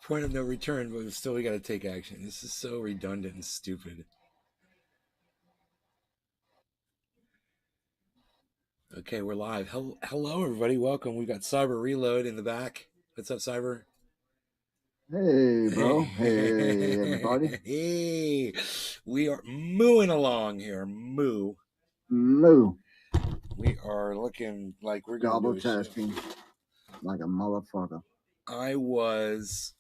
Point of no return, but still we got to take action. This is so redundant and stupid. Okay, we're live. Hello, everybody. Welcome. We've got Cyber Reload in the back. What's up, Cyber? Hey, bro. Hey, everybody. Hey, we are mooing along here. Moo. Moo. We are looking like we're gonna do Double a show. tasking like a motherfucker. I was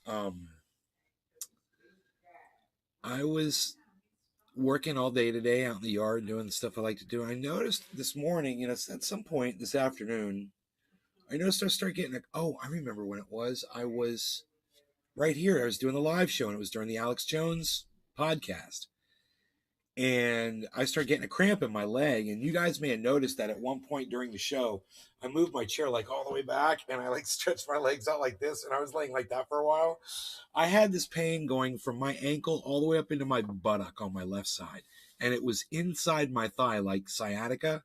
working all day today out in the yard doing the stuff I like to do. I noticed this morning, at some point this afternoon, I noticed I started getting I remember when it was. I was right here. I was doing the live show and it was during the Alex Jones podcast. And I started getting a cramp in my leg. And you guys may have noticed that at one point during the show, I moved my chair like all the way back and I like stretched my legs out like this. And I was laying like that for a while. I had this pain going from my ankle all the way up into my buttock on my left side. And it was inside my thigh, like sciatica.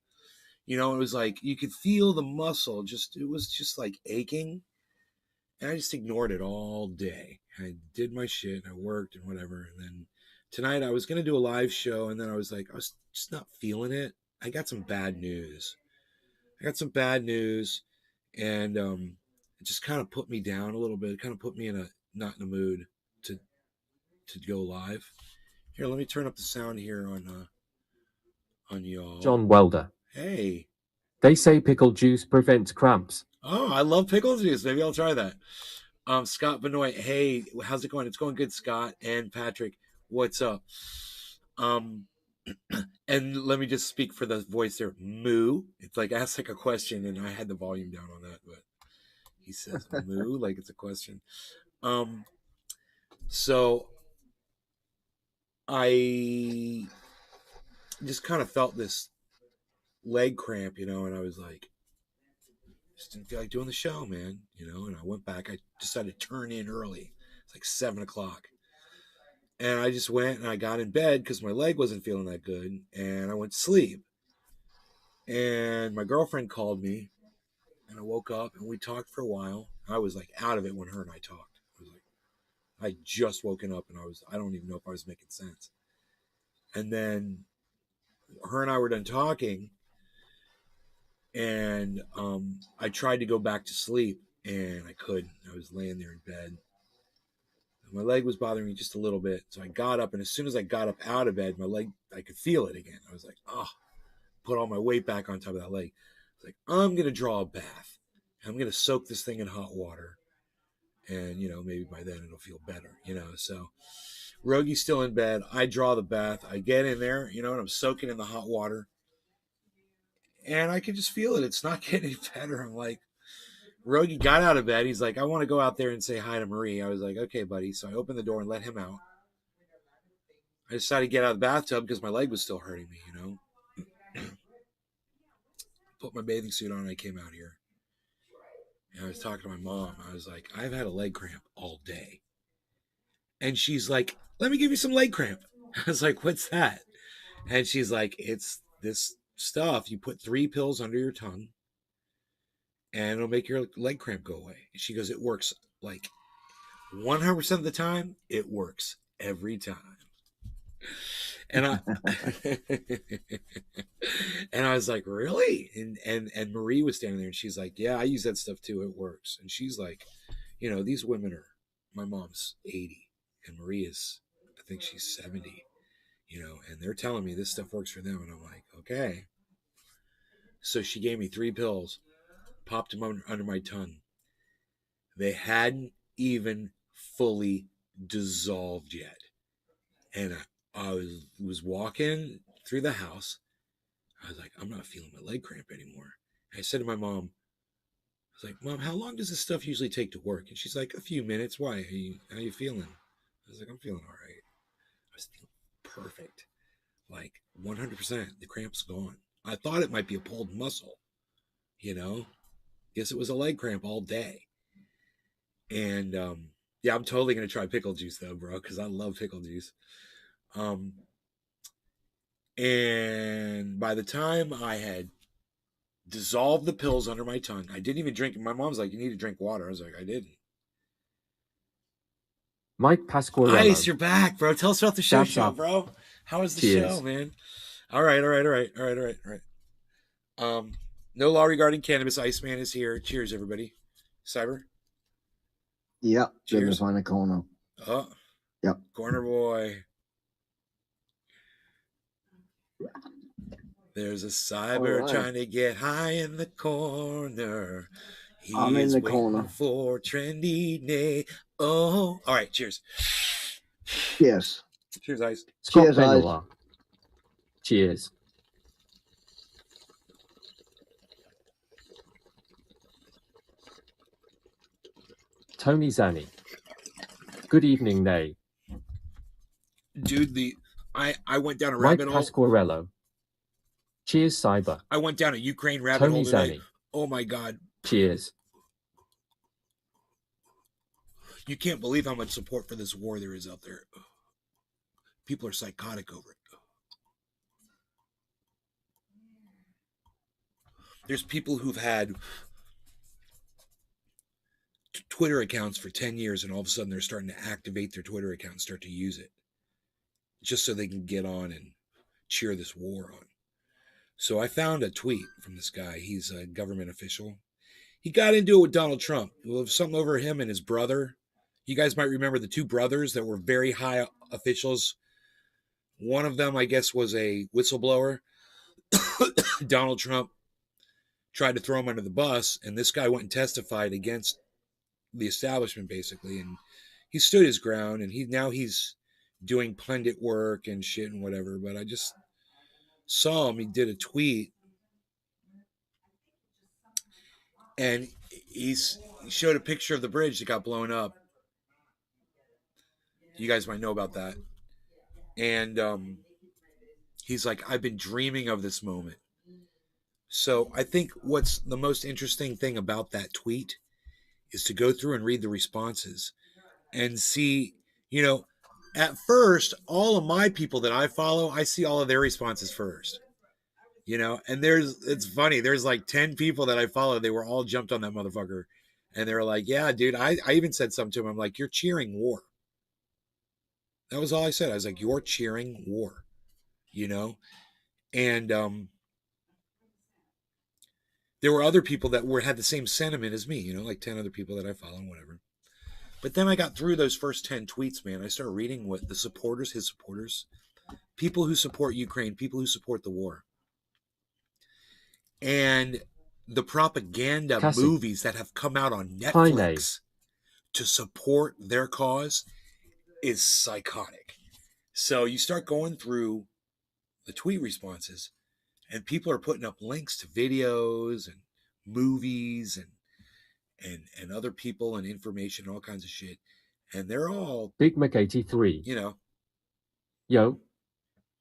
It was like you could feel the muscle. It was just like aching. And I just ignored it all day. I did my shit. I worked and whatever. And then tonight I was going to do a live show. And then I was just not feeling it. I got some bad news. And it just kind of put me down a little bit. It kind of put me not in a mood to go live. Here, let me turn up the sound here on y'all. John Welder. Hey. They say pickle juice prevents cramps. Oh, I love pickle juice. Maybe I'll try that. Scott Benoit. Hey, how's it going? It's going good, Scott and Patrick. What's up? And let me just speak for the voice there. Moo. It's like ask like a question, and I had the volume down on that, but he says moo like it's a question. So I just kind of felt this leg cramp, and I was like, just didn't feel like doing the show, man, and I went back. I decided to turn in early. It's like 7:00. And I just went and I got in bed because my leg wasn't feeling that good. And I went to sleep. And my girlfriend called me and I woke up and we talked for a while. I was like out of it when her and I talked. I just woken up and I don't even know if I was making sense. And then her and I were done talking and I tried to go back to sleep and I couldn't. I was laying there in bed. My leg was bothering me just a little bit. So I got up, and as soon as I got up out of bed, my leg, I could feel it again. I was like, put all my weight back on top of that leg. I was like, I'm going to draw a bath. I'm going to soak this thing in hot water. And, maybe by then it'll feel better, So Rogie's still in bed. I draw the bath. I get in there, and I'm soaking in the hot water. And I can just feel it. It's not getting any better. I'm like, Rogie got out of bed. He's like, I want to go out there and say hi to Marie. I was like, okay, buddy. So I opened the door and let him out. I decided to get out of the bathtub because my leg was still hurting me, Put my bathing suit on and I came out here. And I was talking to my mom. I was like, I've had a leg cramp all day. And she's like, let me give you some leg cramp. I was like, what's that? And she's like, it's this stuff. You put 3 pills under your tongue and it'll make your leg cramp go away. And she goes, it works like 100% of the time. It works every time. And I and I was like, really? And Marie was standing there and she's like, yeah, I use that stuff too. It works. And she's like, these women are, my mom's 80 and Marie is, I think she's 70, and they're telling me this stuff works for them. And I'm like, okay. So she gave me 3 pills, popped them under my tongue. They hadn't even fully dissolved yet. And I was walking through the house. I was like, I'm not feeling my leg cramp anymore. And I said to my mom, I was like, Mom, how long does this stuff usually take to work? And she's like, a few minutes. Why? How you feeling? I was like, I'm feeling all right. I was feeling perfect. Like 100%. The cramp's gone. I thought it might be a pulled muscle, Guess it was a leg cramp all day. And yeah, I'm totally going to try pickle juice though, bro, because I love pickle juice. And by the time I had dissolved the pills under my tongue, I didn't even drink. My mom's like, "You need to drink water." I was like, "I didn't." Mike Pasquarello. Ice, you're back, bro. Tell us about the show, bro. How was the Cheers. show, man? All right. No law regarding cannabis. Iceman is here. Cheers, everybody. Cyber. Yep. Let me Cheers. find a corner. Oh. Yep. Corner boy. There's a cyber trying to get high in the corner. I'm in the waiting corner for trendy nay. Oh, all right. Cheers. Cheers. Cheers, Ice. Scott Cheers, Ice. Benoit. Cheers. Tony Zani. Good evening, Nay. Dude, I went down a Mike rabbit hole. Pasquarello. Cheers, Cyber. I went down a Ukraine rabbit Tony hole today. Zani. Oh my God. Cheers. You can't believe how much support for this war there is out there. People are psychotic over it. There's people who've had Twitter accounts for 10 years, and all of a sudden they're starting to activate their Twitter account and start to use it just so they can get on and cheer this war on. So I found a tweet from this guy. He's a government official. He got into it with Donald Trump. It was something over him and his brother. You guys might remember the two brothers that were very high officials. One of them, I guess, was a whistleblower. Donald Trump tried to throw him under the bus, and this guy went and testified against the establishment, basically, and he stood his ground, and he's doing pundit work and shit and whatever. But I just saw him. He did a tweet, and he showed a picture of the bridge that got blown up. You guys might know about that. And he's like, I've been dreaming of this moment. So I think what's the most interesting thing about that tweet is to go through and read the responses and see, at first, all of my people that I follow, I see all of their responses first. And it's funny. There's like 10 people that I follow. They were all jumped on that motherfucker. And they were like, yeah, dude, I even said something to him. I'm like, you're cheering war. That was all I said. I was like, you're cheering war, And there were other people that had the same sentiment as me, like 10 other people that I follow and whatever. But then I got through those first 10 tweets, man. I started reading what the supporters, his supporters, people who support Ukraine, people who support the war. And the propaganda movies that have come out on Netflix to support their cause is psychotic. So you start going through the tweet responses, and people are putting up links to videos and movies and other people and information, all kinds of shit. And they're all Big Mac 83. Yo.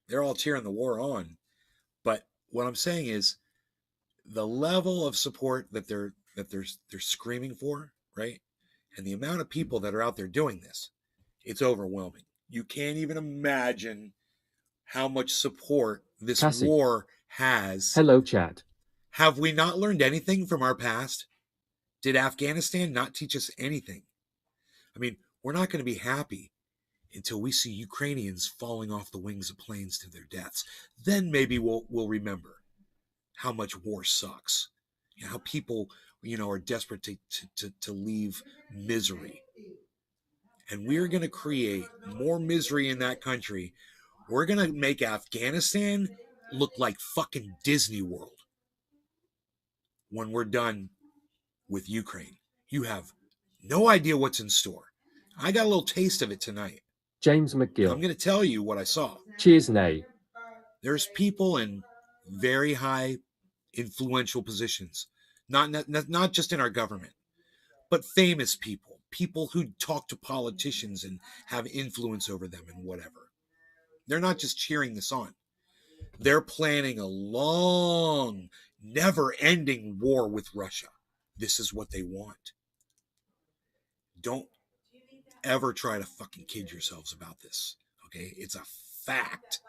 They're all cheering the war on. But what I'm saying is the level of support that they're screaming for, right? And the amount of people that are out there doing this, it's overwhelming. You can't even imagine how much support this war has. Hello, chat. Have we not learned anything from our past? Did Afghanistan not teach us anything? I mean, we're not going to be happy until we see Ukrainians falling off the wings of planes to their deaths. Then maybe we'll remember how much war sucks. How people, are desperate to leave misery. And we're going to create more misery in that country. We're going to make Afghanistan look like fucking Disney World when we're done with Ukraine. You have no idea what's in store. I got a little taste of it tonight. James McGill. I'm going to tell you what I saw. Cheers, Nay. There's people in very high influential positions, not just in our government, but famous people who talk to politicians and have influence over them and whatever. They're not just cheering this on. They're planning a long, never-ending war with Russia. This is what they want. Don't ever try to fucking kid yourselves about this, okay? It's a fact.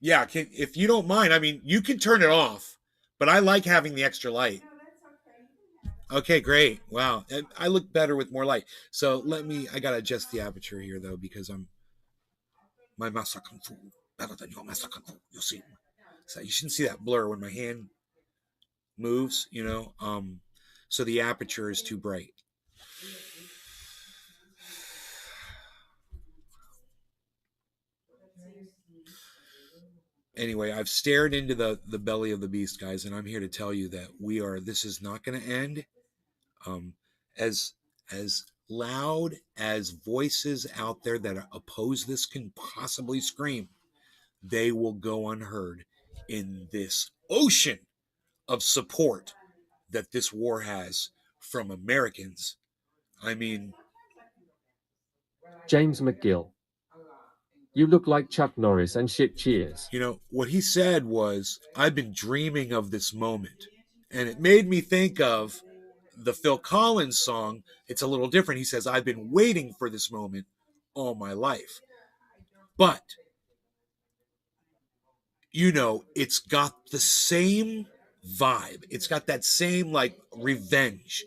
Yeah, if you don't mind, I mean, you can turn it off, but I like having the extra light. Okay, great. Wow. I look better with more light. So I got to adjust the aperture here, though, because my masa kung fu better than your masa kung fu. You'll see. So you shouldn't see that blur when my hand moves, so the aperture is too bright. Anyway, I've stared into the belly of the beast, guys, and I'm here to tell you that this is not going to end. As loud as voices out there that oppose this can possibly scream, they will go unheard in this ocean of support that this war has from Americans. I mean, James McGill. You look like Chuck Norris and shit cheers. What he said was, I've been dreaming of this moment. And it made me think of the Phil Collins song. It's a little different. He says, I've been waiting for this moment all my life. But, it's got the same vibe. It's got that same, revenge.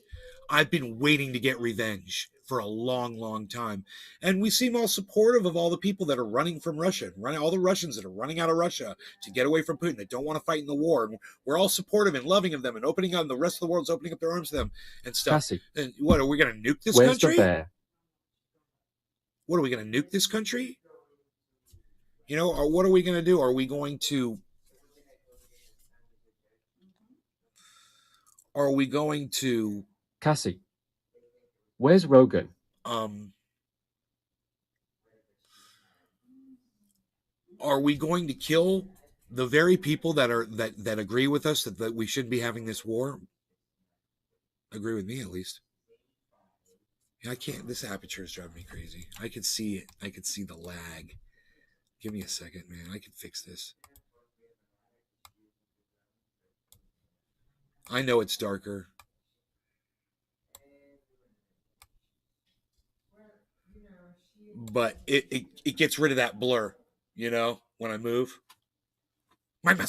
I've been waiting to get revenge for a long, long time. And we seem all supportive of all the people that are running from Russia, all the Russians that are running out of Russia to get away from Putin, that don't want to fight in the war. And we're all supportive and loving of them and opening on the rest of the world's opening up their arms to them and stuff. Cassie, and what, are we going to nuke this where's country? The bear? What, are we going to nuke this country? Or what are we going to do? Are we going to Cassie, where's Rogan? Are we going to kill the very people that agree with us that we shouldn't be having this war? Agree with me, at least. I can't. This aperture is driving me crazy. I could see it. I could see the lag. Give me a second, man. I can fix this. I know it's darker. But it gets rid of that blur, when I move. My Maybe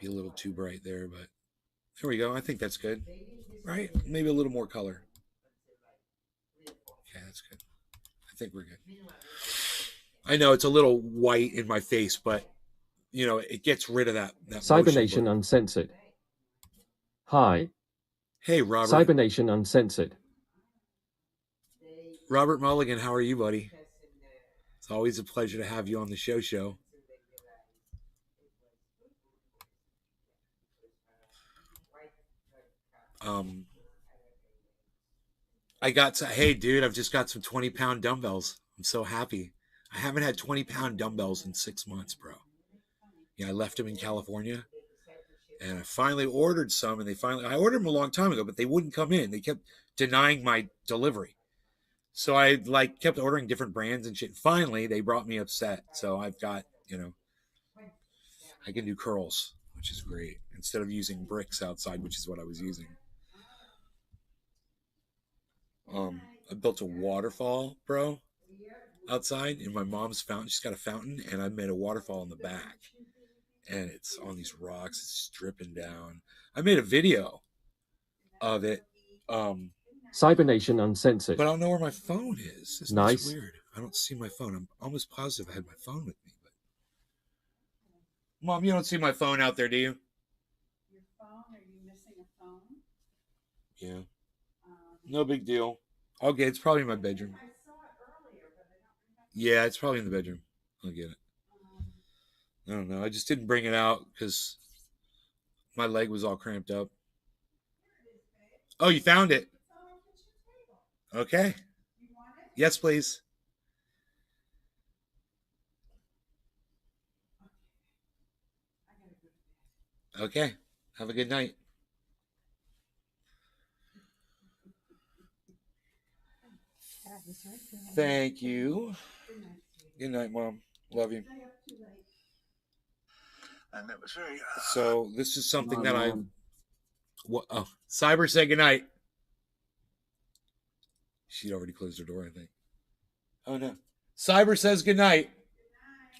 a little too bright there, but there we go. I think that's good. Right? Maybe a little more color. Okay, that's good. I think we're good. I know it's a little white in my face, but it gets rid of that Cybernation Uncensored. Hi. Hey, Robert. Cybernation Uncensored. Robert Mulligan, how are you, buddy? It's always a pleasure to have you on the show. Hey, dude, I've just got some 20-pound dumbbells. I'm so happy. I haven't had 20-pound dumbbells in 6 months, bro. I left them in California, and I finally ordered some, and I ordered them a long time ago, but they wouldn't come in. They kept denying my delivery. So I kept ordering different brands and shit. Finally, they brought me a set. So I've got, I can do curls, which is great, instead of using bricks outside, which is what I was using. I built a waterfall, bro, outside in my mom's fountain. She's got a fountain, and I made a waterfall in the back, and it's on these rocks. It's dripping down. I made a video of it. Cybernation Uncensored. But I don't know where my phone is. Isn't nice. This weird? I don't see my phone. I'm almost positive I had my phone with me. But Mom, you don't see my phone out there, do you? Your phone? Are you missing a phone? Yeah. No big deal. Okay, it's probably in my bedroom. I saw it earlier, but I don't remember. Yeah, it's probably in the bedroom. I'll get it. I don't know. I just didn't bring it out because my leg was all cramped up. Oh, you found it? Okay. You want it? Yes, please. Okay. Have a good night. Thank you. Good night, Mom. Love you. And it was very. So this is something that Cyber, say goodnight. She'd already closed her door, I think. Oh, no. Cyber says good night.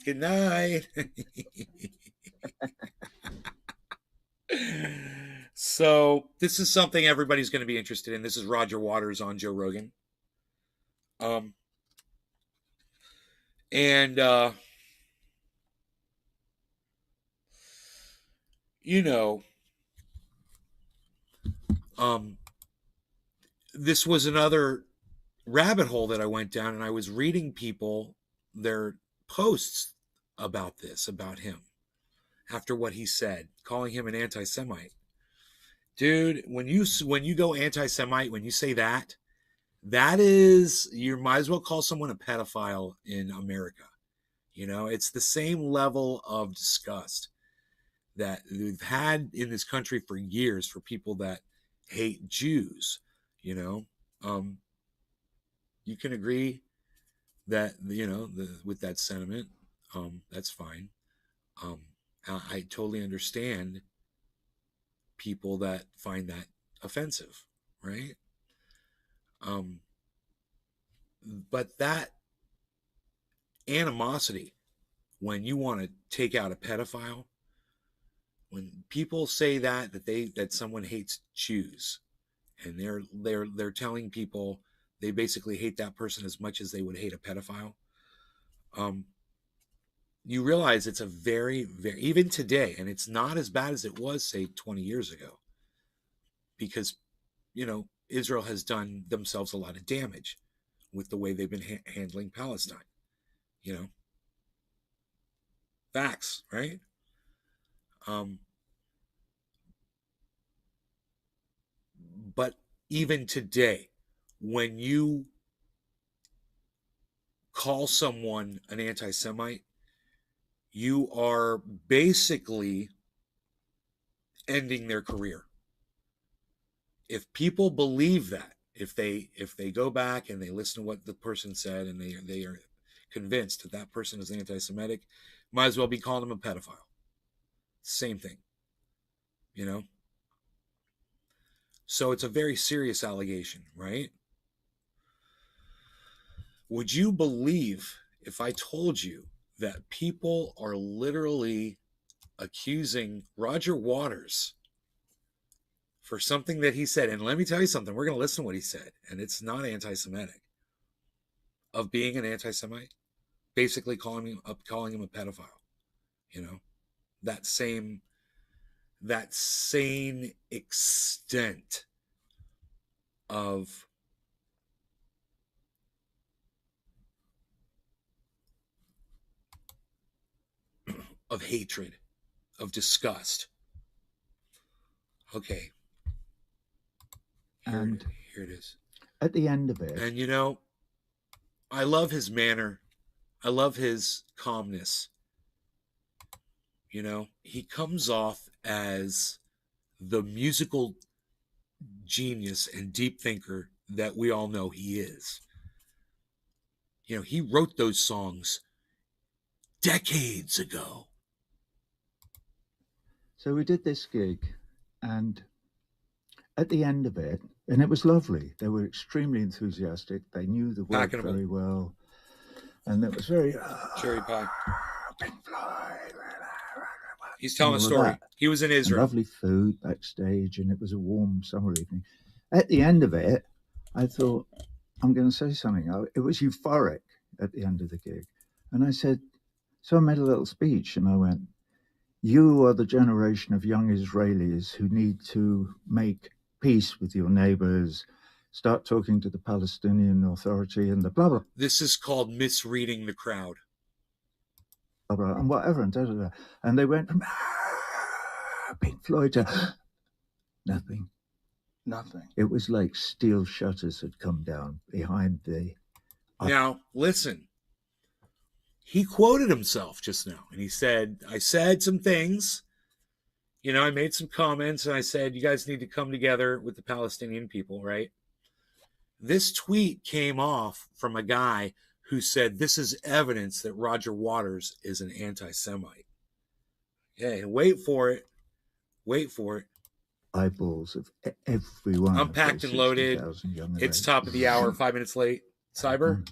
Good night. So this is something everybody's going to be interested in. This is Roger Waters on Joe Rogan. And you know, this was another rabbit hole that I went down, and I was reading people, their posts about this, about him, after what he said, calling him an anti-Semite. Dude, when you go anti-Semite, when you say that is, you might as well call someone a pedophile in America. You know, it's the same level of disgust that we've had in this country for years for people that hate Jews. You know, you can agree that, you know, with that sentiment, that's fine. I totally understand people that find that offensive, right? But that animosity, when you want to take out a pedophile, when people say that someone hates Jews, and they're telling people they basically hate that person as much as they would hate a pedophile, you realize it's a very, very, even today, and it's not as bad as it was, say, 20 years ago, because, you know, Israel has done themselves a lot of damage with the way they've been handling Palestine. You know, facts, right? But even today, when you call someone an anti-Semite, you are basically ending their career. If people believe that, if they go back and they listen to what the person said, and they are convinced that that person is anti-Semitic, might as well be calling them a pedophile. Same thing, you know? So it's a very serious allegation, right? Would you believe if I told you that people are literally accusing Roger Waters for something that he said? And let me tell you something, we're going to listen to what he said, and it's not anti-Semitic, of being an anti-Semite, basically calling him a pedophile. You know, that same extent of hatred, of disgust. Okay. Here it is. At the end of it, and you know, I love his manner. I love his calmness. You know, he comes off as the musical genius and deep thinker that we all know he is. You know, he wrote those songs decades ago. So we did this gig, and at the end of it, and it was lovely. They were extremely enthusiastic. They knew the work very well, and it was very cherry pie. Pink Floyd. He's telling a story. He was in Israel. And lovely food backstage, and it was a warm summer evening. At the end of it, I thought, I'm going to say something. It was euphoric at the end of the gig. And I said, so I made a little speech, and I went, you are the generation of young Israelis who need to make peace with your neighbors, start talking to the Palestinian Authority, and the blah, blah. This is called misreading the crowd. Blah, blah, and whatever, and da, da, da. And they went from Pink Floyd to nothing. It was like steel shutters had come down behind the... Now, listen. He quoted himself just now, and he said, I said some things, you know, I made some comments, and I said, you guys need to come together with the Palestinian people, right? This tweet came off from a guy who said, this is evidence that Roger Waters is an anti-Semite. Okay, wait for it. Wait for it. eyeballs of every one. I'm of packed those and loaded. 60,000 young It's ladies. top of the hour, 5 minutes late. Cyber?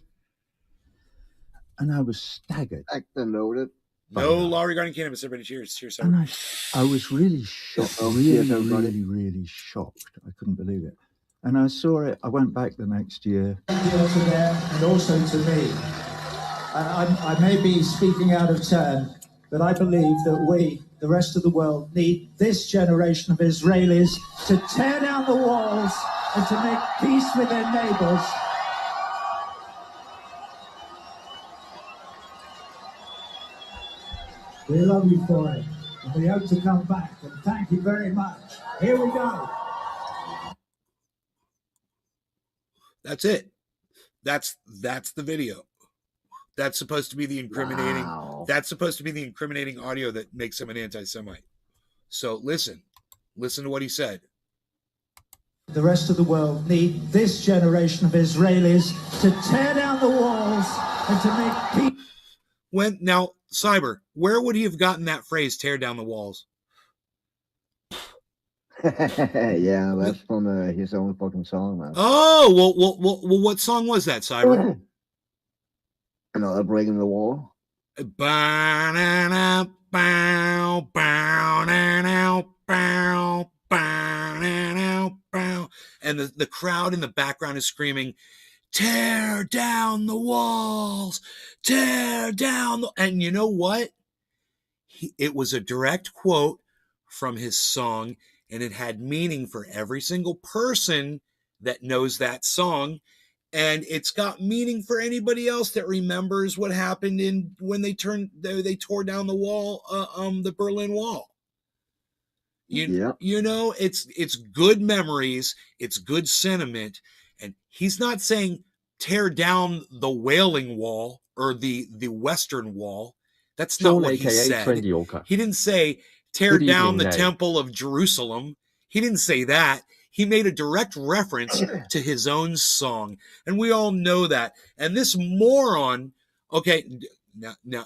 And I was staggered. Packed and loaded. No law regarding cannabis. Everybody cheers. Cheers, And Cyber. I was really shocked, Oh, really, cheers, everybody. really, really shocked. I couldn't believe it. And I saw it. I went back the next year. Thank you to them and also to me. I may be speaking out of turn, but I believe that we, the rest of the world, need this generation of Israelis to tear down the walls and to make peace with their neighbors. We love you for it, and we hope to come back, and thank you very much. Here we go. That's it. That's the video. That's supposed to be the incriminating. Wow. That's supposed to be the incriminating audio that makes him an anti-Semite. So listen to what he said. The rest of the world need this generation of Israelis to tear down the walls and to make peace. Now, Cyber, where would he have gotten that phrase, tear down the walls? Yeah, that's from his own fucking song, man. Oh, well, what song was that, Cyber? Another breaking the wall. Ba-na-na, bow, bow-na-na, bow, bow-na-na, bow. And the crowd in the background is screaming, tear down the walls, tear down the... And you know what? It was a direct quote from his song, and it had meaning for every single person that knows that song. And it's got meaning for anybody else that remembers what happened when they tore down the wall, the Berlin Wall. You know, it's good memories, it's good sentiment, and he's not saying tear down the Wailing Wall or the Western Wall. That's Sean, not what he aka said. Trendy Orca. He didn't say tear Good down evening, the Nate. Temple of Jerusalem. He didn't say that. He made a direct reference to his own song, and we all know that. And this moron, okay,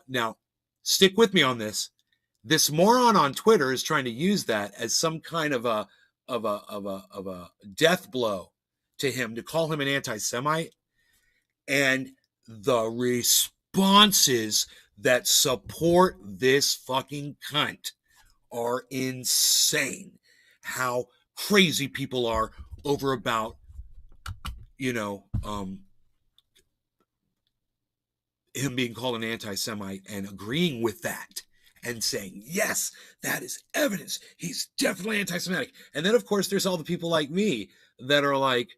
now, stick with me on this. This moron on Twitter is trying to use that as some kind of a death blow to him, to call him an anti-Semite. And the responses that support this fucking cunt are insane. How crazy people are over about, him being called an anti-Semite and agreeing with that and saying, yes, that is evidence. He's definitely anti-Semitic. And then, of course, there's all the people like me that are like,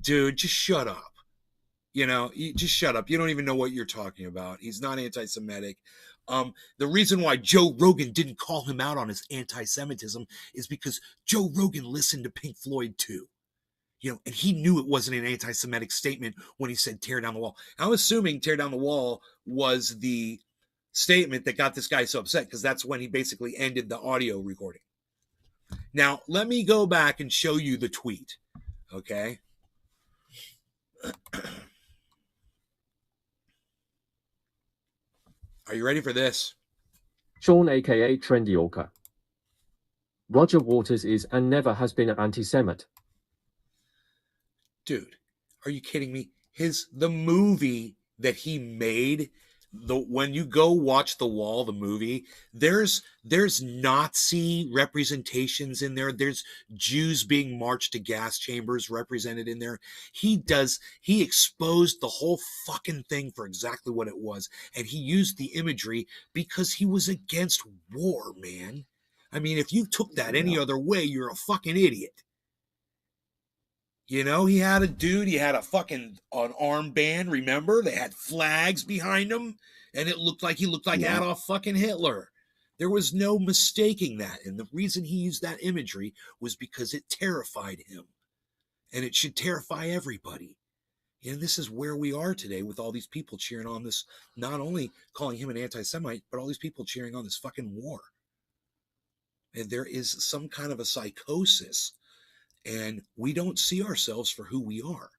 dude, just shut up. Just shut up. You don't even know what you're talking about. He's not anti-Semitic. The reason why Joe Rogan didn't call him out on his anti-Semitism is because Joe Rogan listened to Pink Floyd too. And he knew it wasn't an anti-Semitic statement when he said tear down the wall. I'm assuming tear down the wall was the statement that got this guy so upset, because that's when he basically ended the audio recording. Now, let me go back and show you the tweet, okay? Are you ready for this? Sean, aka Trendy Orca. Roger Waters is and never has been an anti-Semite. Dude, are you kidding me? The movie that he made, when you go watch The Wall, the movie, there's Nazi representations in there. There's Jews being marched to gas chambers represented in there. He exposed the whole fucking thing for exactly what it was. And he used the imagery because he was against war, man. I mean, if you took that any other way, you're a fucking idiot. He had an armband, remember? They had flags behind him, and he looked like Adolf fucking Hitler. There was no mistaking that. And the reason he used that imagery was because it terrified him. And it should terrify everybody. And this is where we are today with all these people cheering on this, not only calling him an anti-Semite, but all these people cheering on this fucking war. And there is some kind of a psychosis, and we don't see ourselves for who we are.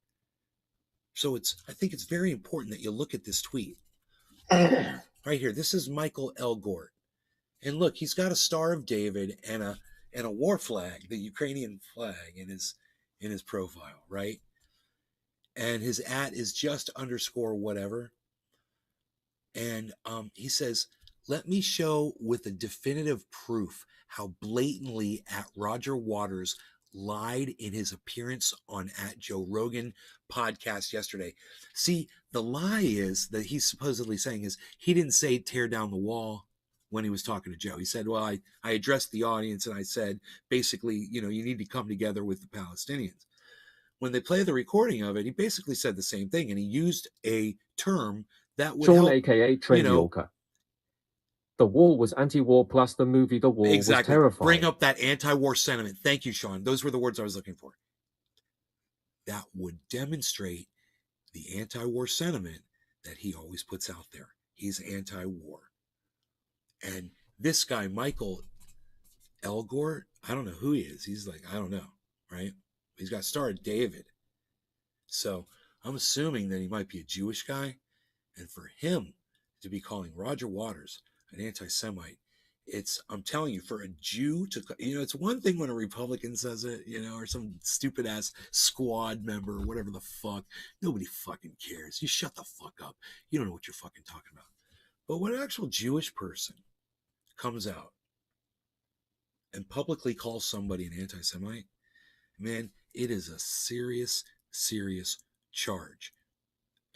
So I think it's very important that you look at this tweet. Right here, this is Michael Elgort. And look, he's got a Star of David and and a war flag, the Ukrainian flag, in his profile, right? And his @ is just underscore whatever. And he says, let me show with a definitive proof how blatantly Roger Waters lied in his appearance on Joe Rogan podcast yesterday. See, the lie is that he's supposedly saying is he didn't say tear down the wall when he was talking to Joe. He said, well, I addressed the audience and I said, basically, you need to come together with the Palestinians. When they play the recording of it, he basically said the same thing, and he used a term that would Sean, help, aka Trendy The war was anti-war plus the movie The War was exactly terrifying. bring up that anti-war sentiment. Thank you, Sean. Those were the words I was looking for. That would demonstrate the anti-war sentiment that he always puts out there. He's anti-war. And this guy, Michael Elgort, I don't know who he is. He's like, I don't know, right? He's got Star of David. So I'm assuming that he might be a Jewish guy. And for him to be calling Roger Waters an anti-Semite, I'm telling you, for a Jew to, it's one thing when a Republican says it, or some stupid ass squad member or whatever the fuck. Nobody fucking cares. You shut the fuck up. You don't know what you're fucking talking about. But when an actual Jewish person comes out and publicly calls somebody an anti-Semite, man, it is a serious, serious charge.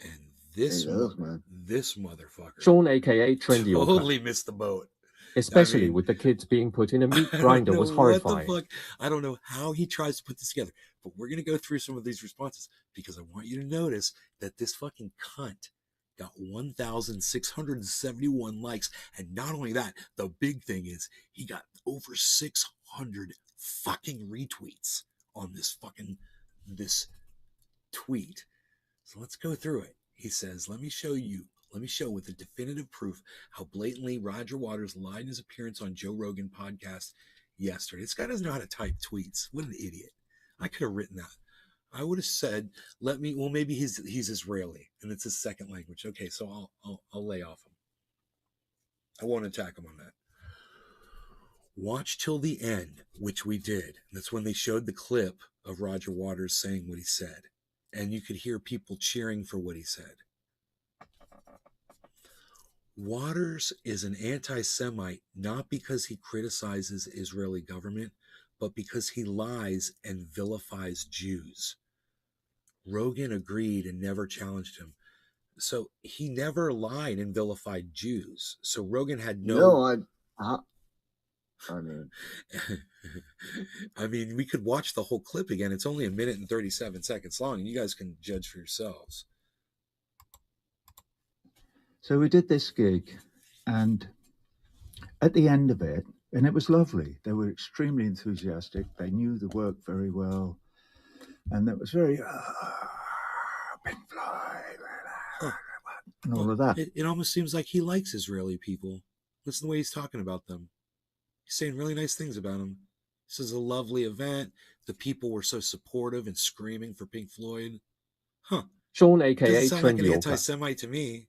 And this motherfucker, Sean, aka Trendy totally missed the boat. Especially with the kids being put in a meat grinder was horrifying. What the fuck? I don't know how he tries to put this together, but we're going to go through some of these responses because I want you to notice that this fucking cunt got 1,671 likes. And not only that, the big thing is he got over 600 fucking retweets on this tweet. So let's go through it. He says, let me show with the definitive proof how blatantly Roger Waters lied in his appearance on Joe Rogan podcast yesterday. This guy doesn't know how to type tweets. What an idiot. I could have written that. I would have said, maybe he's Israeli and it's his second language. Okay, so I'll lay off him. I won't attack him on that. Watch till the end, which we did. That's when they showed the clip of Roger Waters saying what he said. And you could hear people cheering for what he said. Waters is an anti-Semite not because he criticizes Israeli government, but because he lies and vilifies Jews. Rogan agreed and never challenged him. So he never lied and vilified Jews. So Rogan had I mean, we could watch the whole clip again. It's only 1 minute and 37 seconds long, and you guys can judge for yourselves. So we did this gig, and at the end of it, and it was lovely. They were extremely enthusiastic. They knew the work very well, and it was very Pink Floyd and all of that. It almost seems like he likes Israeli people. Listen to the way he's talking about them. He's saying really nice things about them. This is a lovely event. The people were so supportive and screaming for Pink Floyd. Huh. Sean, aka Doesn't sound like an Trendy anti-Semite to me.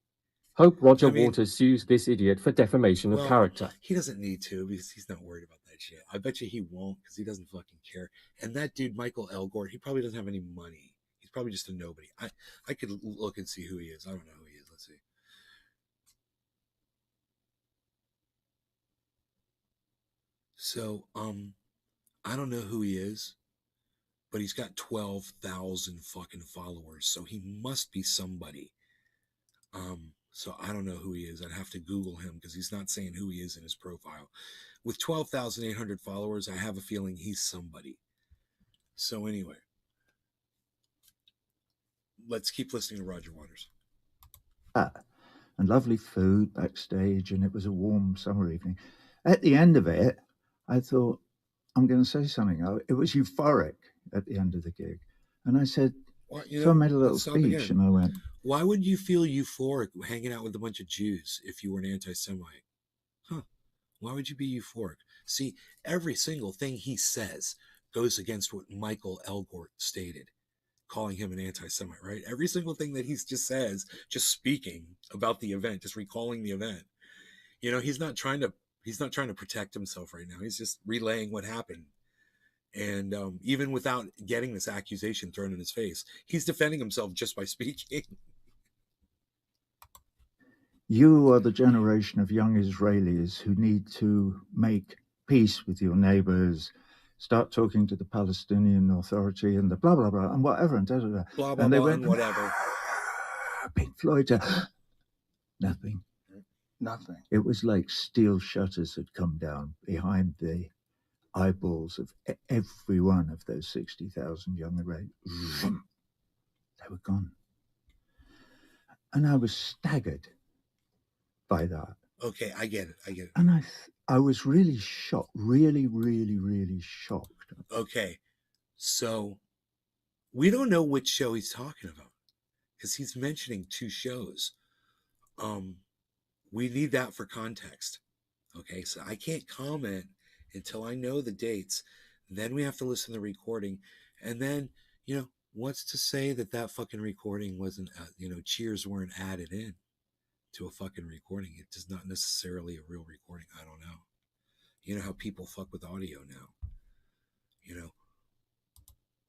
Hope Roger Waters sues this idiot for defamation of character. He doesn't need to because he's not worried about that shit. I bet you he won't because he doesn't fucking care. And that dude, Michael Elgort, he probably doesn't have any money. He's probably just a nobody. I could look and see who he is. I don't know who he is. Let's see. So, I don't know who he is, but he's got 12,000 fucking followers. So he must be somebody. So I don't know who he is. I'd have to Google him because he's not saying who he is in his profile. With 12,800 followers, I have a feeling he's somebody. So anyway, let's keep listening to Roger Waters. And lovely food backstage, and it was a warm summer evening. At the end of it, I thought, I'm going to say something. It was euphoric at the end of the gig. And I said, so I made a little speech, and I went, why would you feel euphoric hanging out with a bunch of Jews if you were an anti-Semite? Huh. Why would you be euphoric? See, every single thing he says goes against what Michael Elgort stated, calling him an anti-Semite, right? Every single thing that he just says, just speaking about the event, just recalling the event. He's not trying to He's not trying to protect himself right now. He's just relaying what happened. And even without getting this accusation thrown in his face, he's defending himself just by speaking. You are the generation of young Israelis who need to make peace with your neighbors, start talking to the Palestinian Authority and the blah, blah, blah, and whatever, and da, da, da. Blah, blah, And they blah, went, and whatever. Pink Floyd, nothing. Nothing. It was like steel shutters had come down behind the eyeballs of every one of those 60,000 young Israelis. They were gone. And I was staggered by that. Okay, I get it. And I was really shocked, really, really, really shocked. Okay, so we don't know which show he's talking about because he's mentioning 2 shows. We need that for context. Okay, so I can't comment until I know the dates. Then we have to listen to the recording, and then what's to say that fucking recording wasn't cheers weren't added in to a fucking recording? It is not necessarily a real recording. I don't know. You know how people fuck with audio now.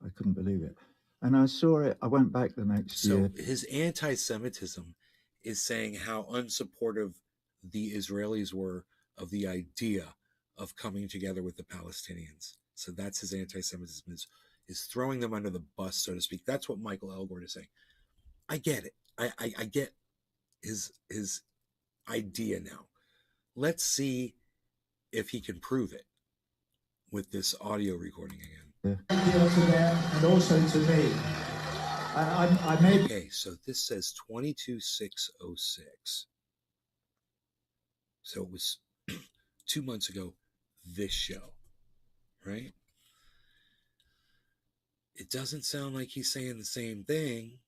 I couldn't believe it. And I saw it. I went back the next year. So his anti-Semitism is saying how unsupportive the Israelis were of the idea of coming together with the Palestinians. So that's his anti-Semitism, is throwing them under the bus, so to speak. That's what Michael Elgort is saying. I get it. I get his idea now. Let's see if he can prove it with this audio recording again. Deal to them and also to me. I may Okay, so this says 22606. So it was 2 months ago, this show, right? It doesn't sound like he's saying the same thing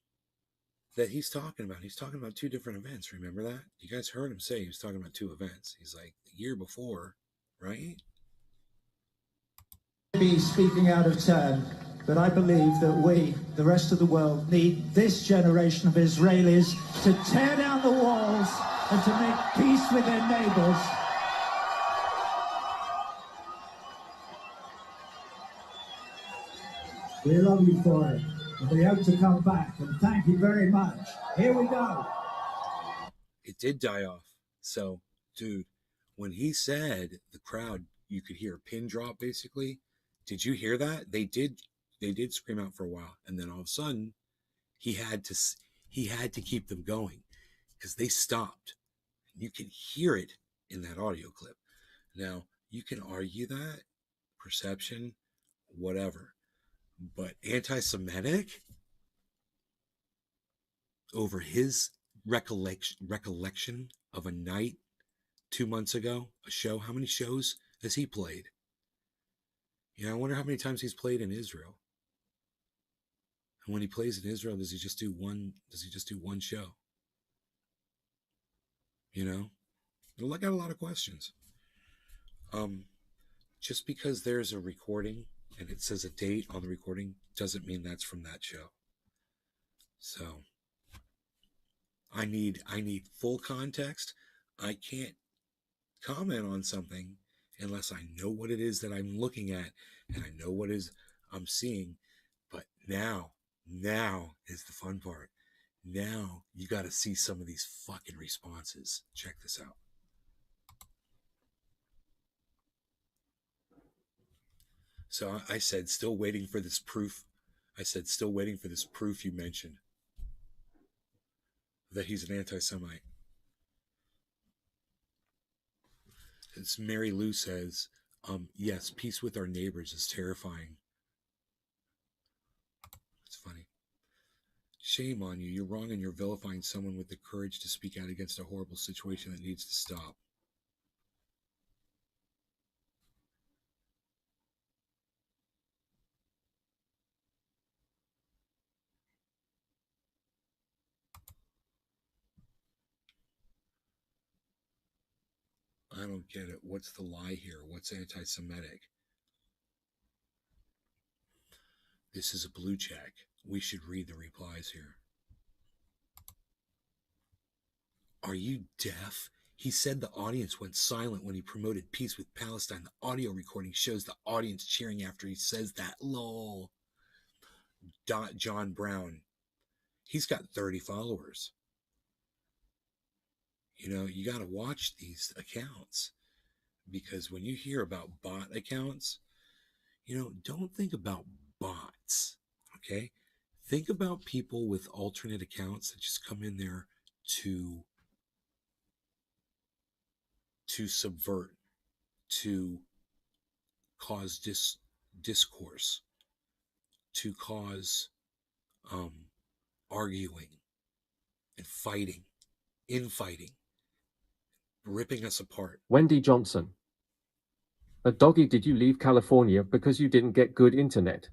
that he's talking about. He's talking about 2 different events. Remember that? You guys heard him say he was talking about 2 events. He's like, the year before, right? be speaking out of turn, but I believe that we, the rest of the world, need this generation of Israelis to tear down the walls and to make peace with their neighbors. We love you for it, and we hope to come back, and thank you very much. Here we go. It did die off. So, dude, when he said the crowd, you could hear a pin drop basically. Did you hear that? They did scream out for a while, and then all of a sudden he had to keep them going because they stopped. You can hear it in that audio clip. Now, you can argue that, perception, whatever, but anti-Semitic over his recollection of a night 2 months ago, a show. How many shows has he played? I wonder how many times he's played in Israel. And when he plays in Israel, does he just do one show? I got a lot of questions. Just because there's a recording and it says a date on the recording doesn't mean that's from that show. So I need full context. I can't comment on something unless I know what it is that I'm looking at and I know what is I'm seeing. But now is the fun part. Now you got to see some of these fucking responses. Check this out. So I said, still waiting for this proof. I said, still waiting for this proof you mentioned that he's an anti-Semite. It's Mary Lou says, yes, peace with our neighbors is terrifying. It's funny. Shame on you. You're wrong and you're vilifying someone with the courage to speak out against a horrible situation that needs to stop. I don't get it. What's the lie here? What's anti-Semitic? This is a blue check. We should read the replies here. Are you deaf? He said the audience went silent when he promoted peace with Palestine. The audio recording shows the audience cheering after he says that. Lol. John Brown. He's got 30 followers. You know, you got to watch these accounts, because when you hear about bot accounts, you know, don't think about bots, okay? Think about people with alternate accounts that just come in there to subvert, to cause discourse, to cause arguing and fighting, infighting, ripping us apart. Wendy Johnson. Doggy, did you leave California because you didn't get good internet?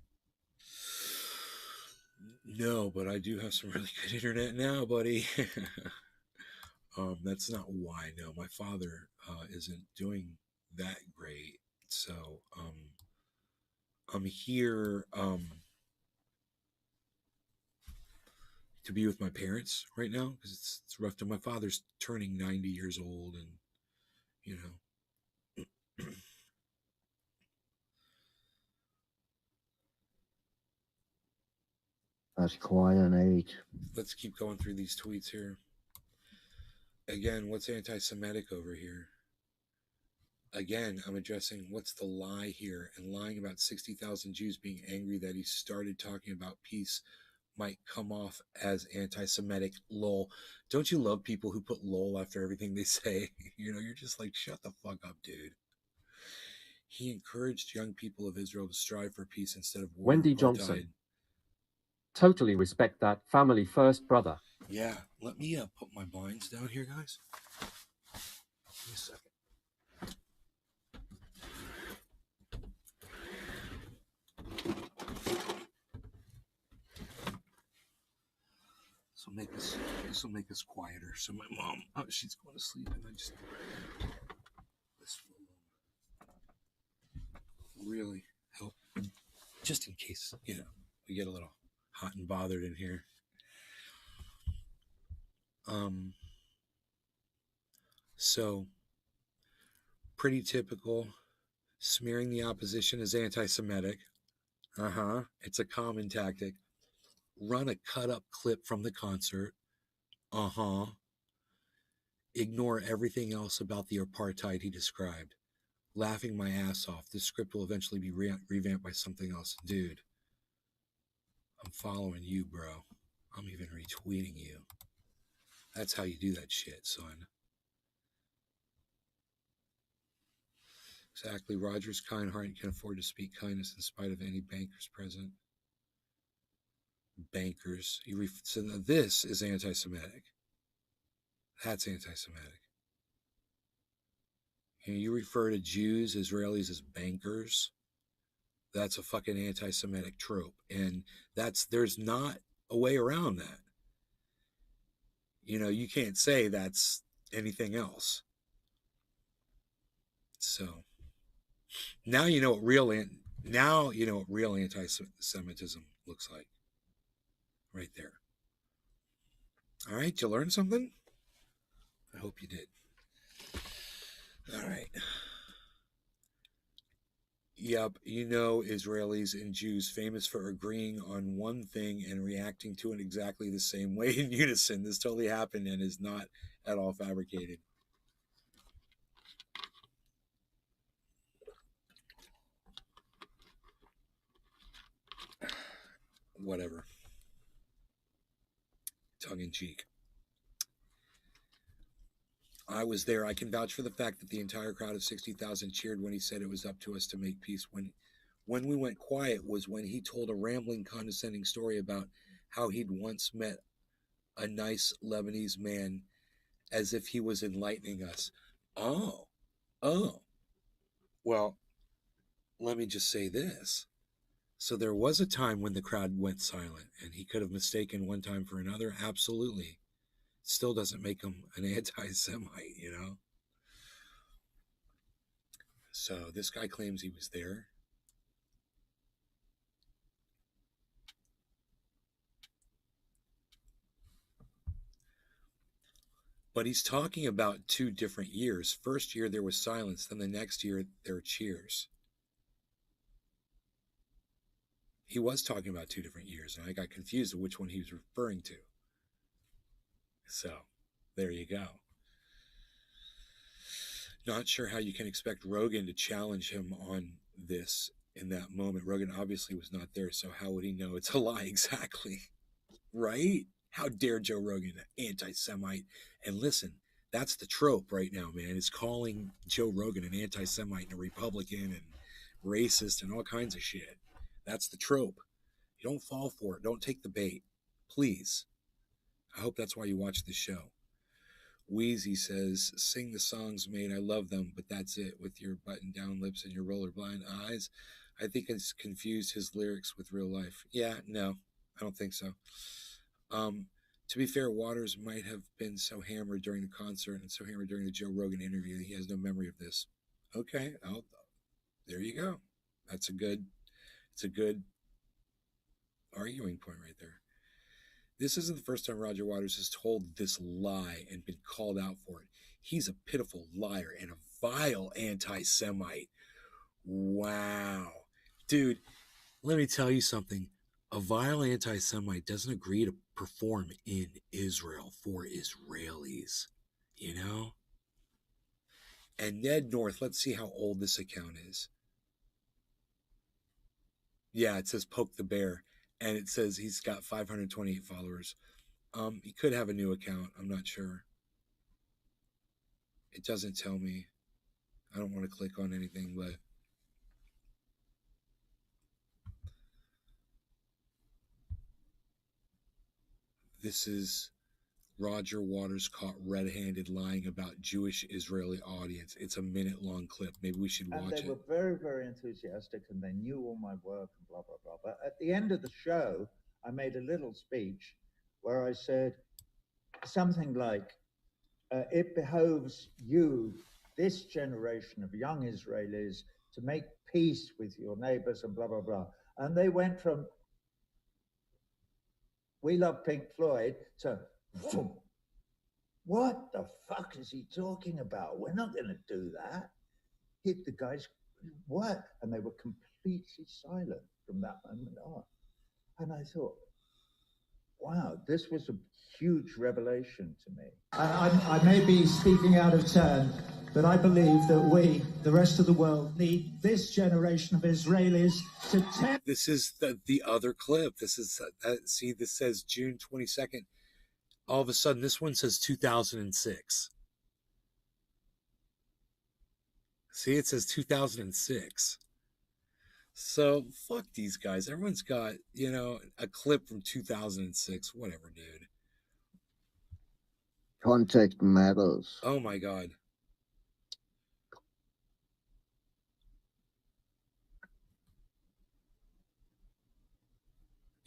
No, but I do have some really good internet now, buddy. That's not why. No, my father isn't doing that great. So I'm here to be with my parents right now, because it's rough. My father's turning 90 years old, and you know. That's quite an age. Let's keep going through these tweets here. Again, what's anti-Semitic over here? Again, I'm addressing what's the lie here, and lying about 60,000 Jews being angry that he started talking about peace might come off as anti-Semitic. Lol. Don't you love people who put lol after everything they say? You know, you're just like, shut the fuck up, dude. He encouraged young people of Israel to strive for peace instead of war. Wendy Johnson. Totally respect that. Family first, brother. Yeah, let me put my blinds down here, guys. Give me a second. This will make us quieter. So my mom, she's going to sleep, and I just this will really help, just in case, you know, we get a little hot and bothered in here. So pretty typical. Smearing the opposition as anti-Semitic. It's a common tactic. Run a cut-up clip from the concert. Ignore everything else about the apartheid he described. Laughing my ass off. This script will eventually be revamped by something else. Dude, I'm following you, bro. I'm even retweeting you. That's how you do that shit, son. Exactly. Roger's kind heart can afford to speak kindness in spite of any bankers present. Bankers. So this is anti-Semitic. That's anti-Semitic. You refer to Jews, Israelis as bankers. That's a fucking anti-Semitic trope. And there's not a way around that. You know, you can't say that's anything else. So now you know what real anti-Semitism looks like. Right there. All right, did you learn something? I hope you did. All right. Yep, you know, Israelis and Jews famous for agreeing on one thing and reacting to it exactly the same way in unison. This totally happened and is not at all fabricated. Whatever. Tongue in cheek. I was there. I can vouch for the fact that the entire crowd of 60,000 cheered when he said it was up to us to make peace. When we went quiet was when he told a rambling, condescending story about how he'd once met a nice Lebanese man, as if he was enlightening us. Oh. Well, let me just say this. So there was a time when the crowd went silent, and he could have mistaken one time for another. Absolutely. Still doesn't make him an anti-Semite, you know? So this guy claims he was there. But he's talking about 2 different years. First year there was silence, then the next year there were cheers. He was talking about 2 different years, and I got confused of which one he was referring to. So, there you go. Not sure how you can expect Rogan to challenge him on this in that moment. Rogan obviously was not there, so how would he know it's a lie exactly? Right? How dare Joe Rogan, an anti-Semite? And listen, that's the trope right now, man, is calling Joe Rogan an anti-Semite and a Republican and racist and all kinds of shit. That's the trope. You don't fall for it. Don't take the bait. Please. I hope that's why you watch this show. Wheezy says, sing the songs, mate. I love them, but that's it. With your button-down lips and your roller-blind eyes. I think it's confused his lyrics with real life. Yeah, no, I don't think so. To be fair, Waters might have been so hammered during the concert and so hammered during the Joe Rogan interview that he has no memory of this. Okay, there you go. It's a good arguing point right there. This isn't the first time Roger Waters has told this lie and been called out for it. He's a pitiful liar and a vile anti-Semite. Wow. Dude, let me tell you something. A vile anti-Semite doesn't agree to perform in Israel for Israelis, you know? And Ned North, let's see how old this account is. Yeah, it says Poke the Bear, and it says he's got 528 followers. He could have a new account. I'm not sure. It doesn't tell me. I don't want to click on anything, but this is Roger Waters caught red-handed lying about Jewish Israeli audience. It's a minute-long clip. Maybe we should watch it. And they were very, very enthusiastic, and they knew all my work and blah, blah, blah. But at the end of the show, I made a little speech where I said something like, it behoves you, this generation of young Israelis, to make peace with your neighbors and blah, blah, blah. And they went from, we love Pink Floyd, to, boom. What the fuck is he talking about? We're not going to do that. Hit the guys, what? And they were completely silent from that moment on. And I thought, wow, this was a huge revelation to me. I may be speaking out of turn, but I believe that we, the rest of the world, need this generation of Israelis to tell. This is the other clip. This is, see, this says June 22nd. All of a sudden, this one says 2006. See, it says 2006. So, fuck these guys. Everyone's got, you know, a clip from 2006. Whatever, dude. Context matters. Oh, my God.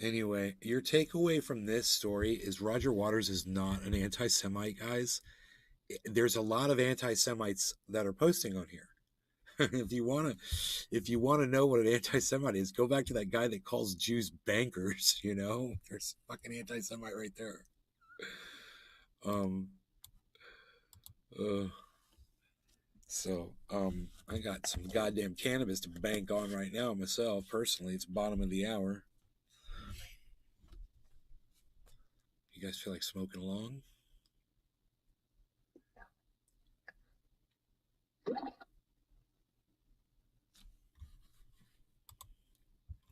Anyway, your takeaway from this story is Roger Waters is not an anti-Semite, guys. There's a lot of anti-Semites that are posting on here. If you want to know what an anti-Semite is, go back to that guy that calls Jews bankers, you know? There's a fucking anti-Semite right there. I got some goddamn cannabis to bank on right now myself, personally. It's bottom of the hour. You guys feel like smoking along?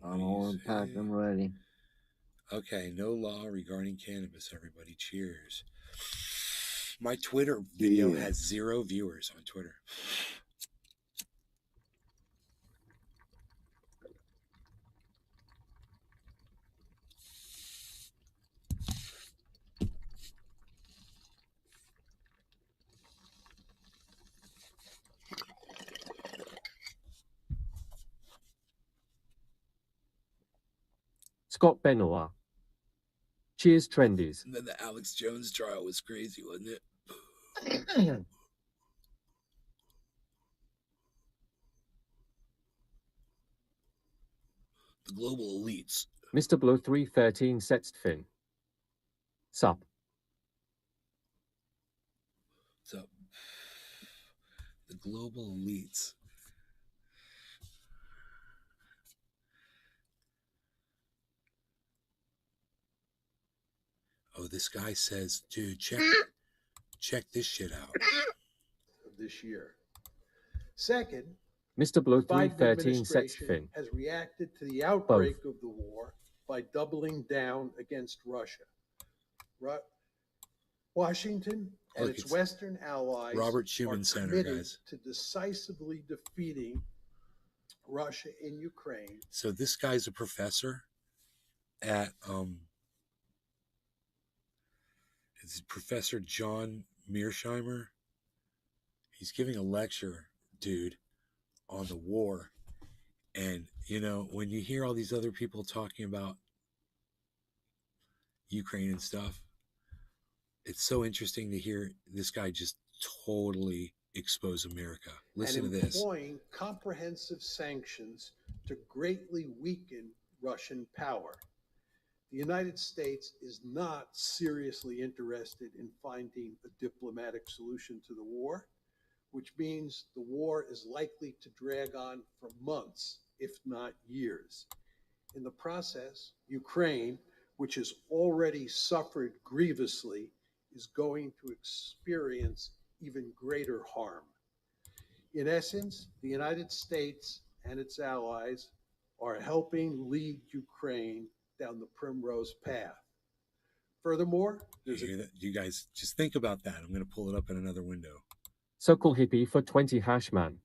I'm all packed and ready. Okay, no law regarding cannabis, everybody. Cheers. My Twitter video has 0 viewers on Twitter. Scott Benoit. Cheers, Trendies. And then the Alex Jones trial was crazy, wasn't it? The global elites. Mr. Blow 313 Setstfin. Sup. global elites. Oh, this guy says, dude, check this shit out. Of this year. Second, Mr. Blow the Biden 313 sets administration fin. has reacted to the outbreak of the war by doubling down against Russia. Washington and Look, its it's Western allies Robert are Schuman Center, committed guys. to decisively defeating Russia in Ukraine. So this guy's a professor at it's Professor John Mearsheimer. He's giving a lecture, dude, on the war. And you know, when you hear all these other people talking about Ukraine and stuff, it's so interesting to hear this guy just totally expose America. Listen to this. Employing comprehensive sanctions to greatly weaken Russian power. The United States is not seriously interested in finding a diplomatic solution to the war, which means the war is likely to drag on for months, if not years. In the process, Ukraine, which has already suffered grievously, is going to experience even greater harm. In essence, the United States and its allies are helping lead Ukraine down the primrose path. Furthermore, you guys just think about that. I'm going to pull it up in another window. Circle Hippie for 20 hash man.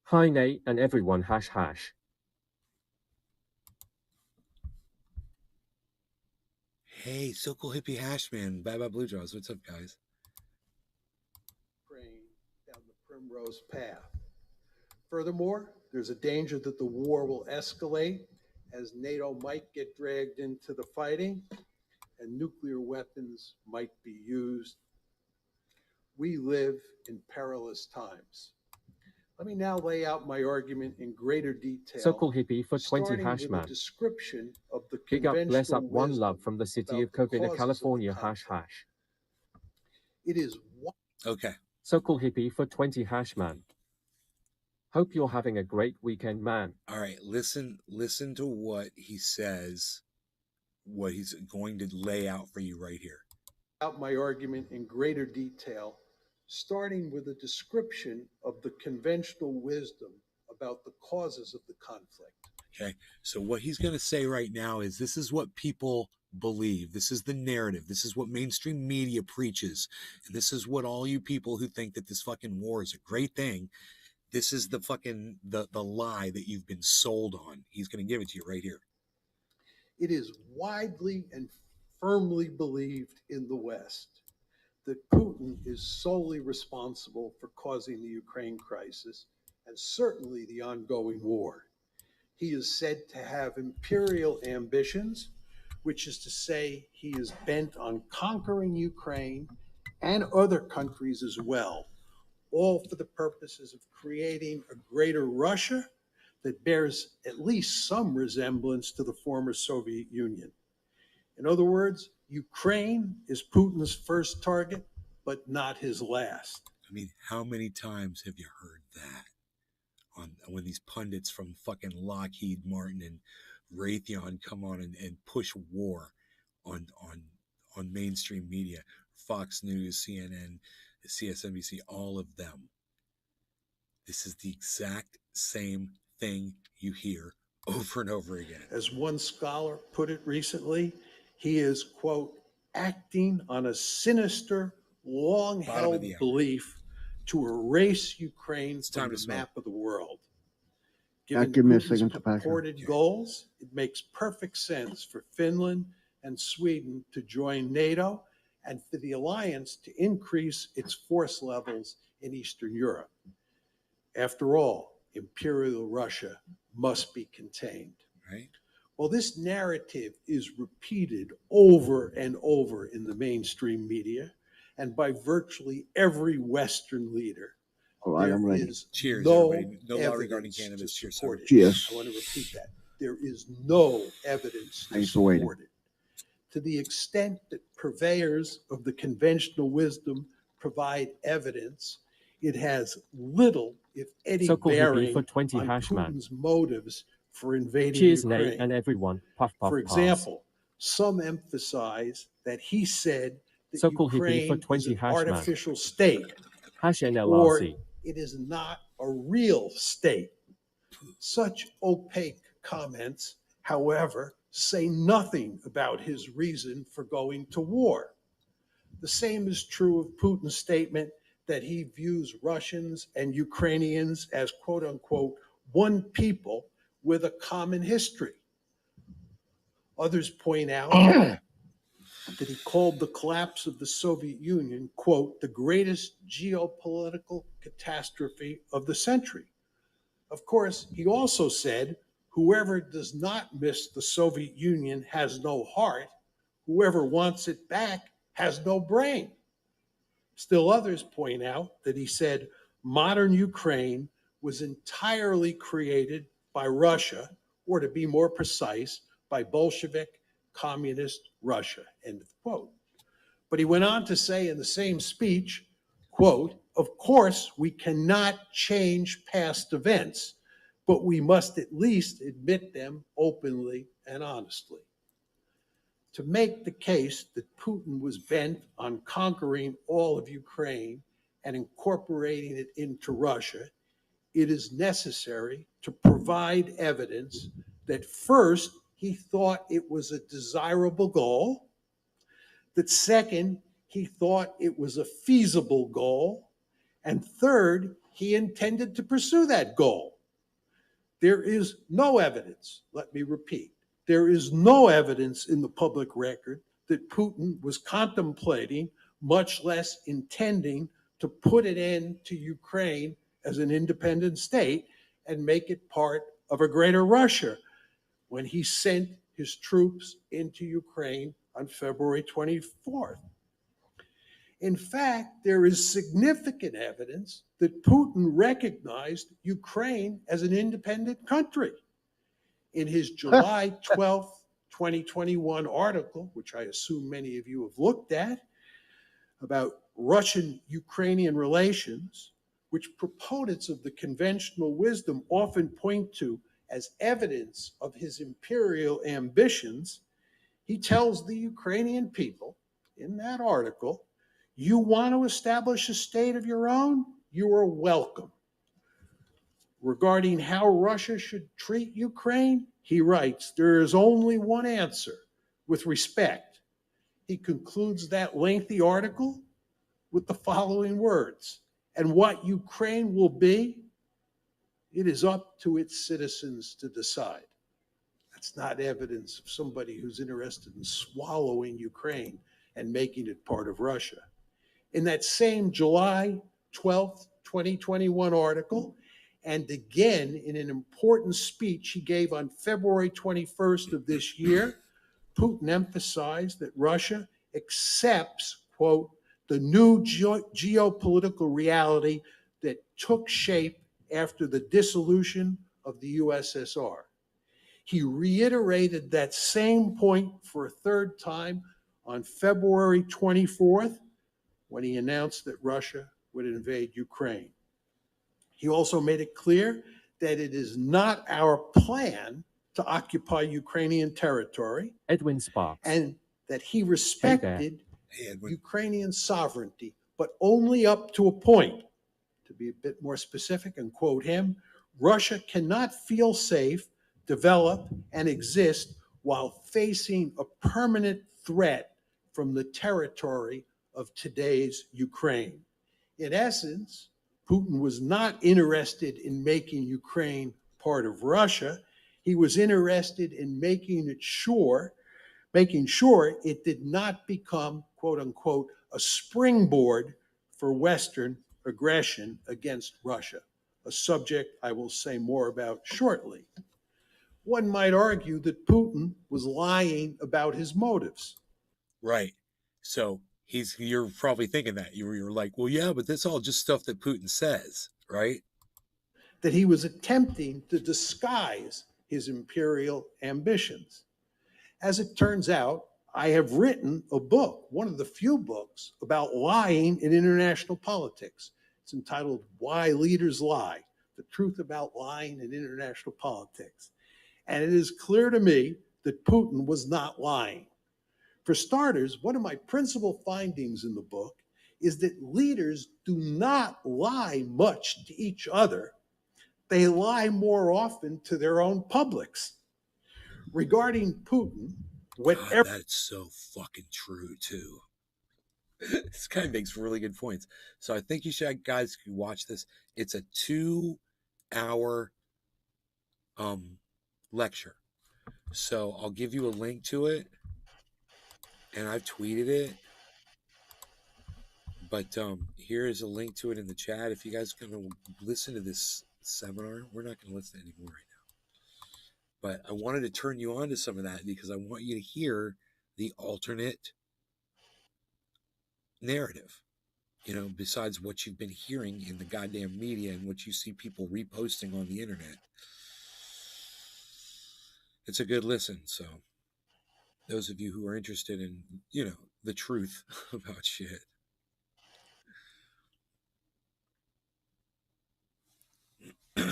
Hi Nate and everyone hash hash. Hey, Circle Hippie Hashman. Bye bye Blue Jaws. What's up, guys? Ukraine down the primrose path. Furthermore, there's a danger that the war will escalate as NATO might get dragged into the fighting and nuclear weapons might be used. We live in perilous times. Let me now lay out my argument in greater detail. Circle Hippie for 20 starting hash with man. a description of the Big up, bless up, conventional one wisdom love from the city of about the Covina, causes of the California hash conflict. hash. It is Okay. Circle Hippie for 20 hash man. Hope you're having a great weekend, man. All right, listen to what he says, what he's going to lay out for you right here. Out my argument in greater detail, starting with a description of the conventional wisdom about the causes of the conflict. Okay, so what he's going to say right now is this is what people believe. This is the narrative. This is what mainstream media preaches. And this is what all you people who think that this fucking war is a great thing, this is the fucking, the lie that you've been sold on. He's going to give it to you right here. It is widely and firmly believed in the West that Putin is solely responsible for causing the Ukraine crisis and certainly the ongoing war. He is said to have imperial ambitions, which is to say he is bent on conquering Ukraine and other countries as well, all for the purposes of creating a greater Russia that bears at least some resemblance to the former Soviet Union. In other words, Ukraine is Putin's first target, but not his last. I mean, how many times have you heard that? When these pundits from fucking Lockheed Martin and Raytheon come on and push war on mainstream media, Fox News, CNN, CSNBC, all of them. This is the exact same thing you hear over and over again. As one scholar put it recently, he is, quote, acting on a sinister, long-held belief to erase Ukraine from the map of the world. Given Putin's purported goals, it makes perfect sense for Finland and Sweden to join NATO and for the alliance to increase its force levels in Eastern Europe. After all, Imperial Russia must be contained. Right. Well, this narrative is repeated over and over in the mainstream media and by virtually every Western leader. All right, I'm ready. Cheers, no everybody. No law regarding evidence cannabis. to Cheers. support it. Cheers. I want to repeat that. There is no evidence to Thanks for waiting. support it. To the extent that purveyors of the conventional wisdom provide evidence, It has little, if any, Circle hippie for bearing 20 on hash man. Putin's motives for invading Cheers, Nate, Ukraine. and everyone. Puff, puff, For pass. example, some emphasize that he said that Circle hippie for Ukraine is 20 an hash man. artificial state, Hash or NLRC. it is not a real state. Such opaque comments, however, say nothing about his reason for going to war. The same is true of Putin's statement that he views Russians and Ukrainians as quote unquote one people with a common history. Others point out that he called the collapse of the Soviet Union, quote, the greatest geopolitical catastrophe of the century. Of course, he also said, whoever does not miss the Soviet Union has no heart. Whoever wants it back has no brain. Still others point out that he said modern Ukraine was entirely created by Russia, or to be more precise, by Bolshevik communist Russia, end of quote. But he went on to say in the same speech, quote, of course, we cannot change past events, but we must at least admit them openly and honestly. To make the case that Putin was bent on conquering all of Ukraine and incorporating it into Russia, it is necessary to provide evidence that first, he thought it was a desirable goal, that second, he thought it was a feasible goal, and third, he intended to pursue that goal. There is no evidence, let me repeat, there is no evidence in the public record that Putin was contemplating, much less intending, to put an end to Ukraine as an independent state and make it part of a greater Russia when he sent his troops into Ukraine on February 24th. In fact, there is significant evidence that Putin recognized Ukraine as an independent country. In his July 12th, 2021 article, which I assume many of you have looked at, about Russian-Ukrainian relations, which proponents of the conventional wisdom often point to as evidence of his imperial ambitions, he tells the Ukrainian people in that article, you want to establish a state of your own? You are welcome. Regarding how Russia should treat Ukraine, he writes, there is only one answer, with respect. He concludes that lengthy article with the following words, and what Ukraine will be, it is up to its citizens to decide. That's not evidence of somebody who's interested in swallowing Ukraine and making it part of Russia. In that same July 12th, 2021 article, and again in an important speech he gave on February 21st of this year, Putin emphasized that Russia accepts, quote, the new geopolitical reality that took shape after the dissolution of the USSR. He reiterated that same point for a third time on February 24th, when he announced that Russia would invade Ukraine. He also made it clear that it is not our plan to occupy Ukrainian territory, Edwin Sparks. and that he respected Ukrainian sovereignty, but only up to a point. To be a bit more specific and quote him, Russia cannot feel safe, develop, and exist while facing a permanent threat from the territory of today's Ukraine. In essence, Putin was not interested in making Ukraine part of Russia. He was interested in making sure it did not become, quote unquote, a springboard for Western aggression against Russia, a subject I will say more about shortly. One might argue that Putin was lying about his motives. Right. So you're probably thinking that. You're like, well, yeah, but that's all just stuff that Putin says, right? That he was attempting to disguise his imperial ambitions. As it turns out, I have written a book, one of the few books, about lying in international politics. It's entitled Why Leaders Lie, The Truth About Lying in International Politics. And it is clear to me that Putin was not lying. For starters, one of my principal findings in the book is that leaders do not lie much to each other. They lie more often to their own publics. Regarding Putin, whatever. God, that's so fucking true, too. This guy makes really good points. So I think you should, guys, watch this. It's a 2-hour lecture. So I'll give you a link to it, and I've tweeted it. But here is a link to it in the chat. If you guys are going to listen to this seminar, we're not going to listen to it anymore right now. But I wanted to turn you on to some of that because I want you to hear the alternate narrative, besides what you've been hearing in the goddamn media and what you see people reposting on the internet. It's a good listen. So those of you who are interested in, the truth about shit. Okay,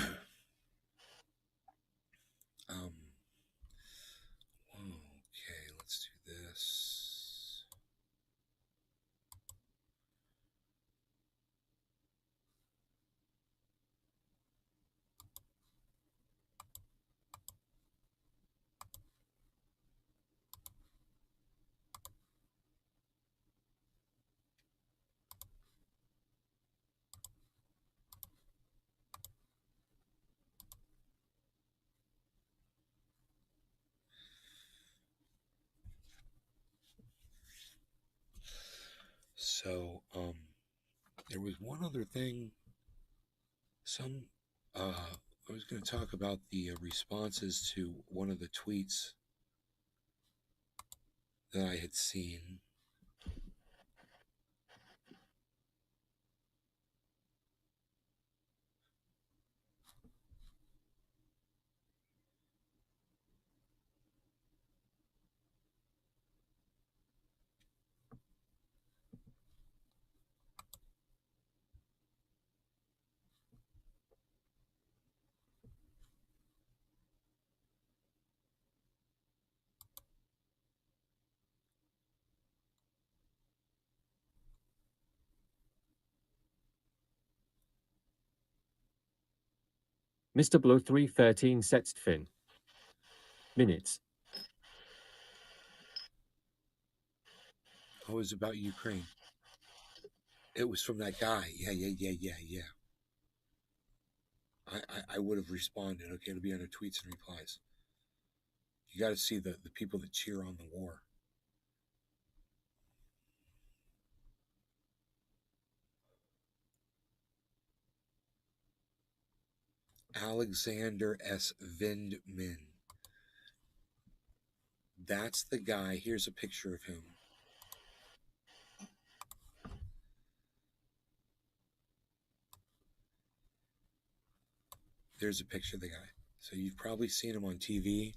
let's do this. So, there was one other thing. I was going to talk about the responses to one of the tweets that I had seen. Mr. Blow 313 Sextfin. Minutes. Oh, it was about Ukraine. It was from that guy. Yeah. I would have responded. Okay, it'll be under tweets and replies. You got to see the people that cheer on the war. Alexander S. Vindman. That's the guy. Here's a picture of him. There's a picture of the guy. So you've probably seen him on TV.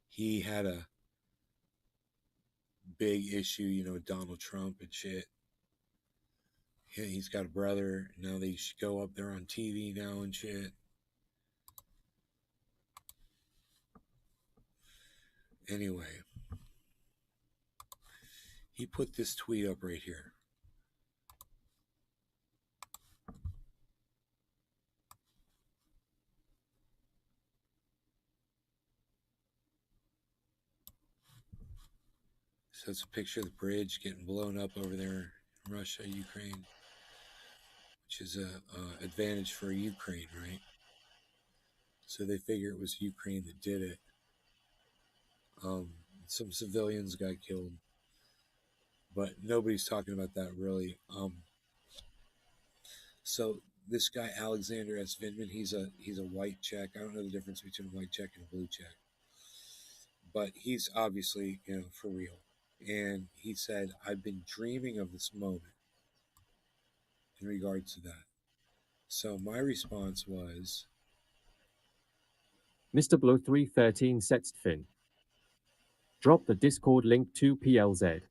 He had a big issue, Donald Trump and shit. Yeah, he's got a brother. Now they should go up there on TV now and shit. Anyway, he put this tweet up right here. So it's a picture of the bridge getting blown up over there in Russia, Ukraine, which is a advantage for Ukraine, right? So they figure it was Ukraine that did it. Some civilians got killed, but nobody's talking about that really. So this guy Alexander S. Vindman, he's a white Czech. I don't know the difference between a white Czech and a blue Czech, but he's obviously for real. And he said, "I've been dreaming of this moment." In regards to that, so my response was, Mr. Blow 313 Sextfin. Drop the Discord link to PLZ.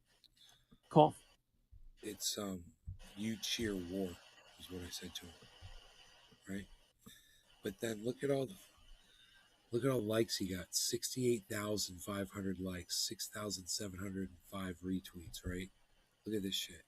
Cough. It's you cheer war. is what I said to him, right? But then look at all likes he got. 68,500 likes, 6,705 retweets, right? Look at this shit.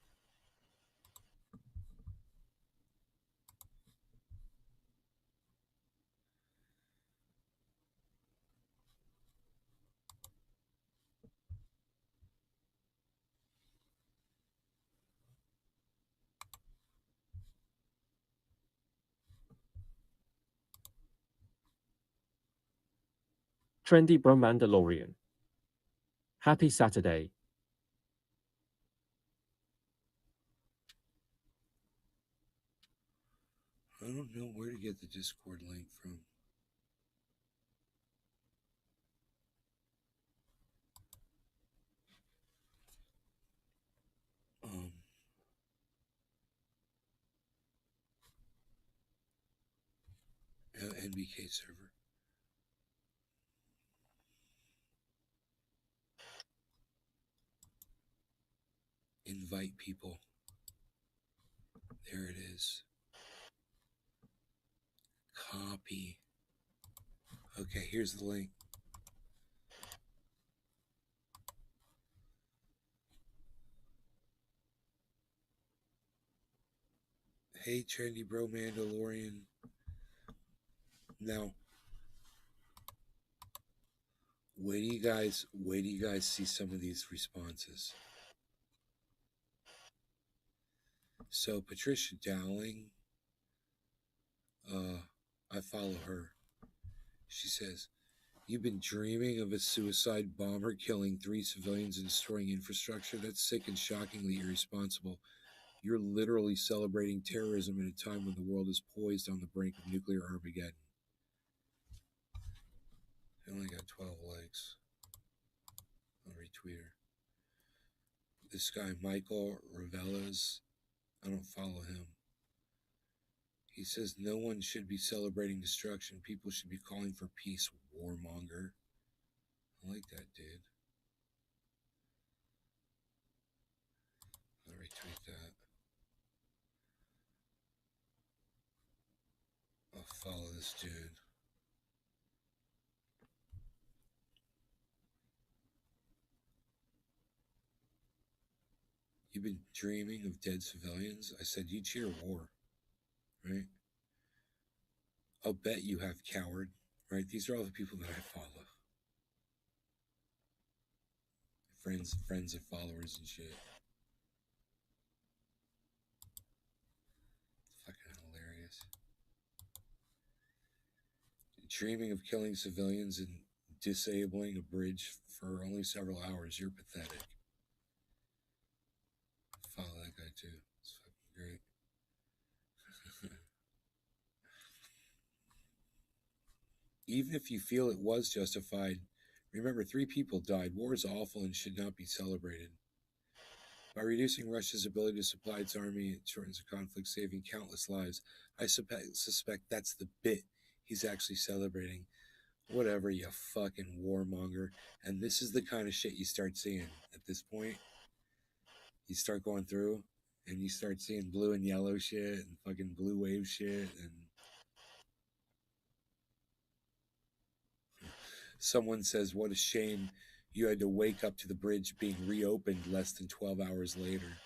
Trendy Bro Mandalorian. Happy Saturday. I don't know where to get the Discord link from. NBK server. Invite people. There it is. Copy. Okay, here's the link. Hey, Trendy Bro Mandalorian. Now, wait do you guys see some of these responses? So Patricia Dowling, I follow her. She says, "You've been dreaming of a suicide bomber killing 3 civilians and destroying infrastructure? That's sick and shockingly irresponsible. You're literally celebrating terrorism at a time when the world is poised on the brink of nuclear Armageddon." I only got 12 likes. I'll retweet her. This guy, Michael Ravelas, I don't follow him. He says no one should be celebrating destruction. People should be calling for peace, warmonger. I like that, dude. I'll retweet that. I'll follow this dude. You've been dreaming of dead civilians? I said you cheer war, right? I'll bet you have, coward, right? These are all the people that I follow. Friends and followers and shit. Fucking hilarious. Dreaming of killing civilians and disabling a bridge for only several hours. You're pathetic. Follow that guy too. It's fucking great. Even if you feel it was justified, remember 3 people died. War is awful and should not be celebrated. By reducing Russia's ability to supply its army, it shortens the conflict, saving countless lives. I suspect that's the bit he's actually celebrating. Whatever, you fucking warmonger. And this is the kind of shit you start seeing at this point. You start going through and you start seeing blue and yellow shit and fucking blue wave shit. And someone says, what a shame you had to wake up to the bridge being reopened less than 12 hours later.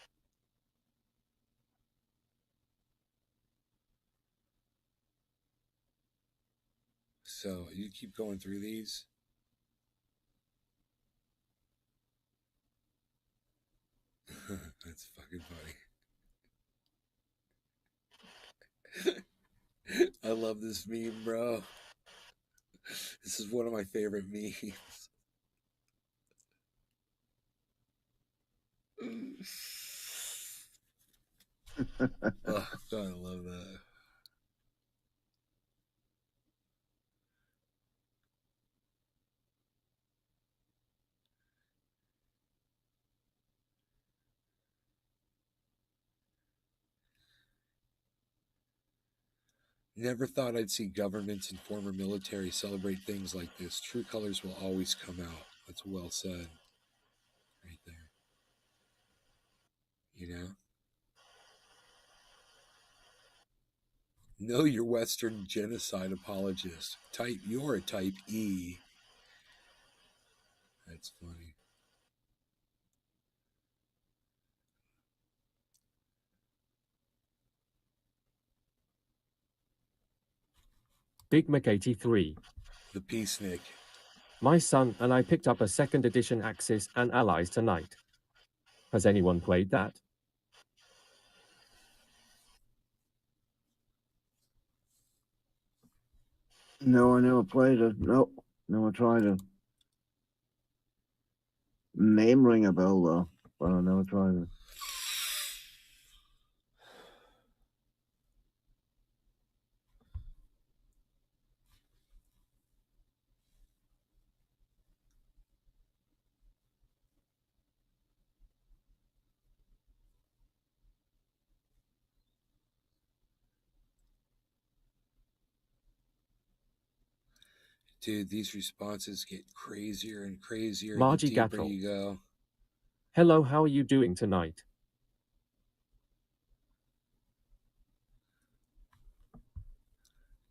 So you keep going through these. That's fucking funny. I love this meme, bro. This is one of my favorite memes. Oh, God, I love that. Never thought I'd see governments and former military celebrate things like this. True colors will always come out. That's well said. Right there. You know? Know your Western genocide apologist. You're a type E. That's funny. Big Mac 83. The Peacenik. My son and I picked up a second edition Axis and Allies tonight. Has anyone played that? No, I never played it. Nope. Never tried it. Name ring a bell though, but I never tried it. Dude, these responses get crazier and crazier Margie the deeper Gattrell. you go. Hello, how are you doing tonight?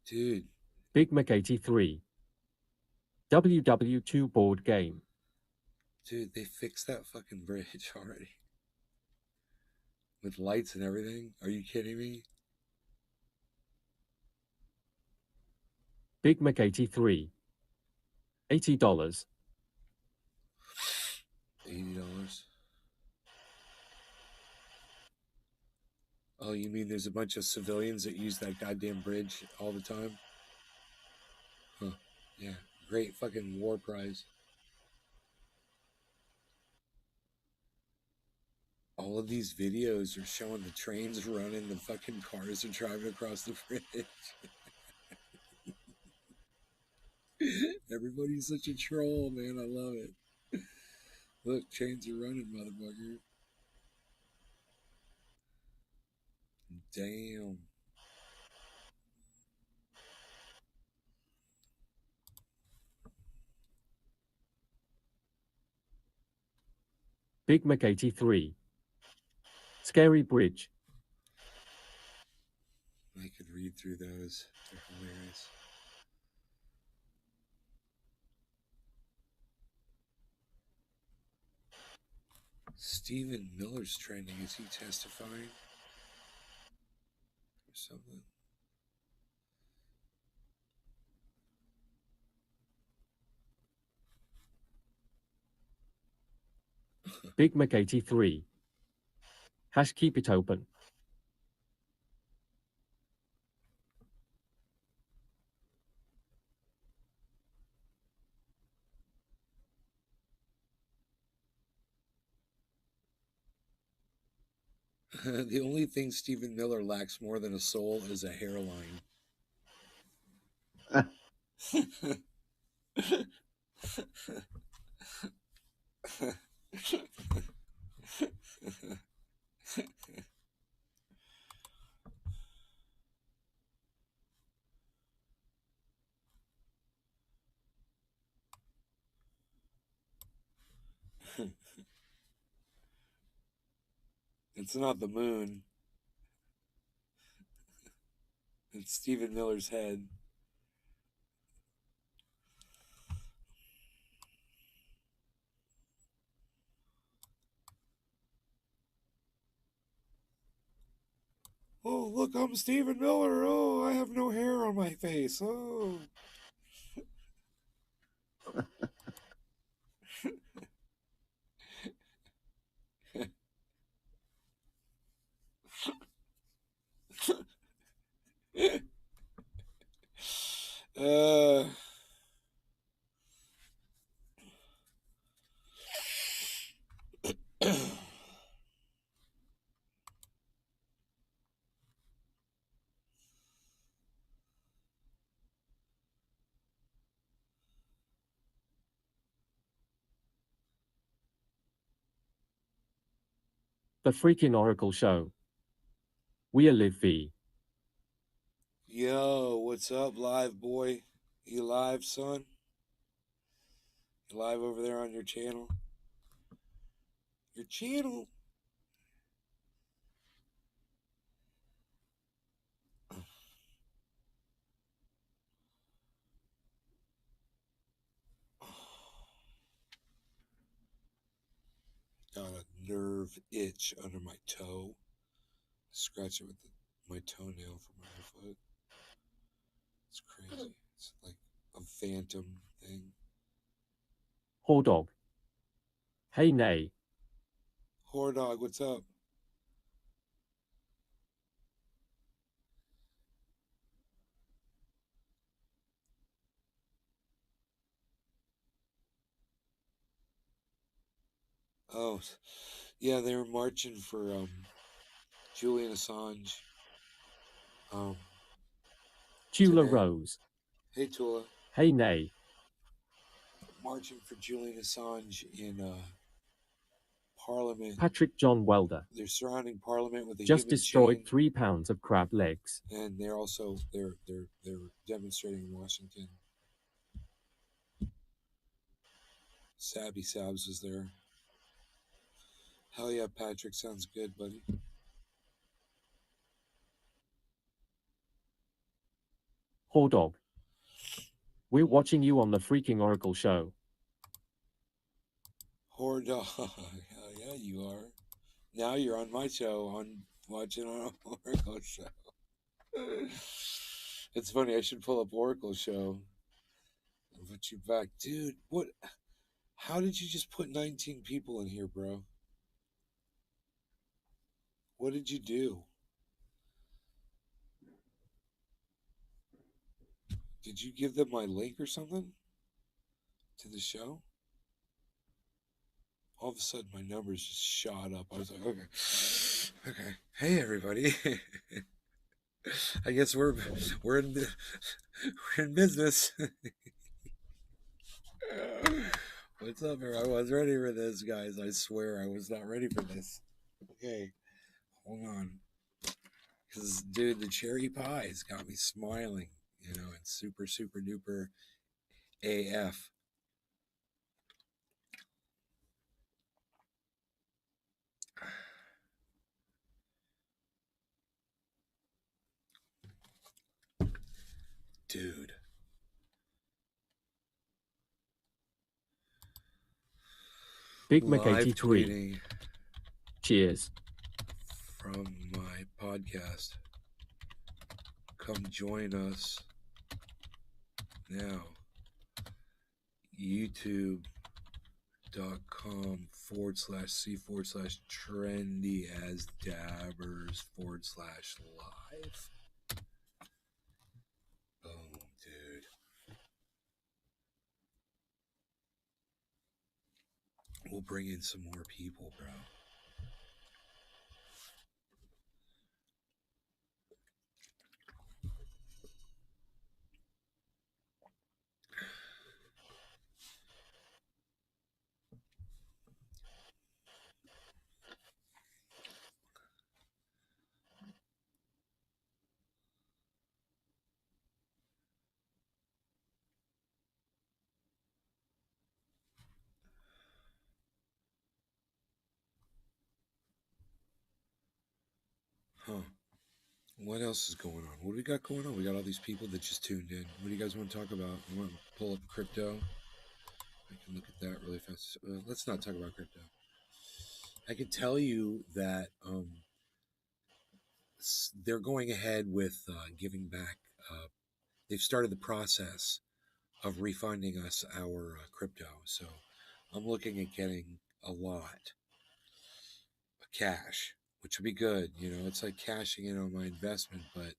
Dude. Big Mac 83. WW2 board game. Dude, they fixed that fucking bridge already. With lights and everything? Are you kidding me? Big Mac 83. $80. $80. Oh, you mean there's a bunch of civilians that use that goddamn bridge all the time? Huh. Yeah. Great fucking war prize. All of these videos are showing the trains running, the fucking cars are driving across the bridge. Everybody's such a troll, man. I love it. Look, trains are running, motherfucker. Damn. Big Mac 83. Scary Bridge. I could read through those. They're hilarious. Stephen Miller's trending. Is he testifying? Or something? Big Mac 83. Hash keep it open. The only thing Stephen Miller lacks more than a soul is a hairline. It's not the moon. It's Stephen Miller's head. Oh, look, I'm Stephen Miller. Oh, I have no hair on my face. Oh. uh, The freaking Oracle Show. We are Live V. Yo, what's up, live boy? You live, son? You live over there on your channel? Your channel? nerve itch under my toe. Scratch it with my toenail from my foot. It's crazy. It's like a phantom thing. Whore dog. Hey nay. Whore dog, what's up? Oh, yeah, they were marching for Julian Assange. Tula Today. Rose. Hey, Tula. Hey nay. Marching for Julian Assange in Parliament. Patrick John Welder. They're surrounding Parliament with a Just human destroyed chain, 3 pounds of crab legs. and they're also they're demonstrating in Washington. Sabby Sabs was there. Hell yeah, Patrick, sounds good, buddy. Whore dog. We're watching you on the freaking Oracle show. Whore dog. Hell yeah, you are. Now you're on my show, on watching our Oracle show. It's funny, I should pull up Oracle show and put you back. Dude, what? How did you just put 19 people in here, bro? What did you do? Did you give them my link or something to the show? All of a sudden, my numbers just shot up. I was like, okay. Hey, everybody. I guess we're in business. What's up, I was ready for this, guys. I swear I was not ready for this. Okay, hold on. Because, dude, the cherry pies got me smiling. You know, it's super, super duper AF. Dude. Big Mac Live 83. tweeting Cheers. from my podcast. Come join us now. YouTube.com/C/trendy as dabbers/live. Boom, dude. We'll bring in some more people, bro. Huh. What else is going on? What do we got going on? We got all these people that just tuned in. What do you guys want to talk about? You want to pull up crypto? I can look at that really fast. Let's not talk about crypto. I can tell you that they're going ahead with giving back. They've started the process of refunding us our crypto. So I'm looking at getting a lot of cash, which would be good. You know, it's like cashing in on my investment, but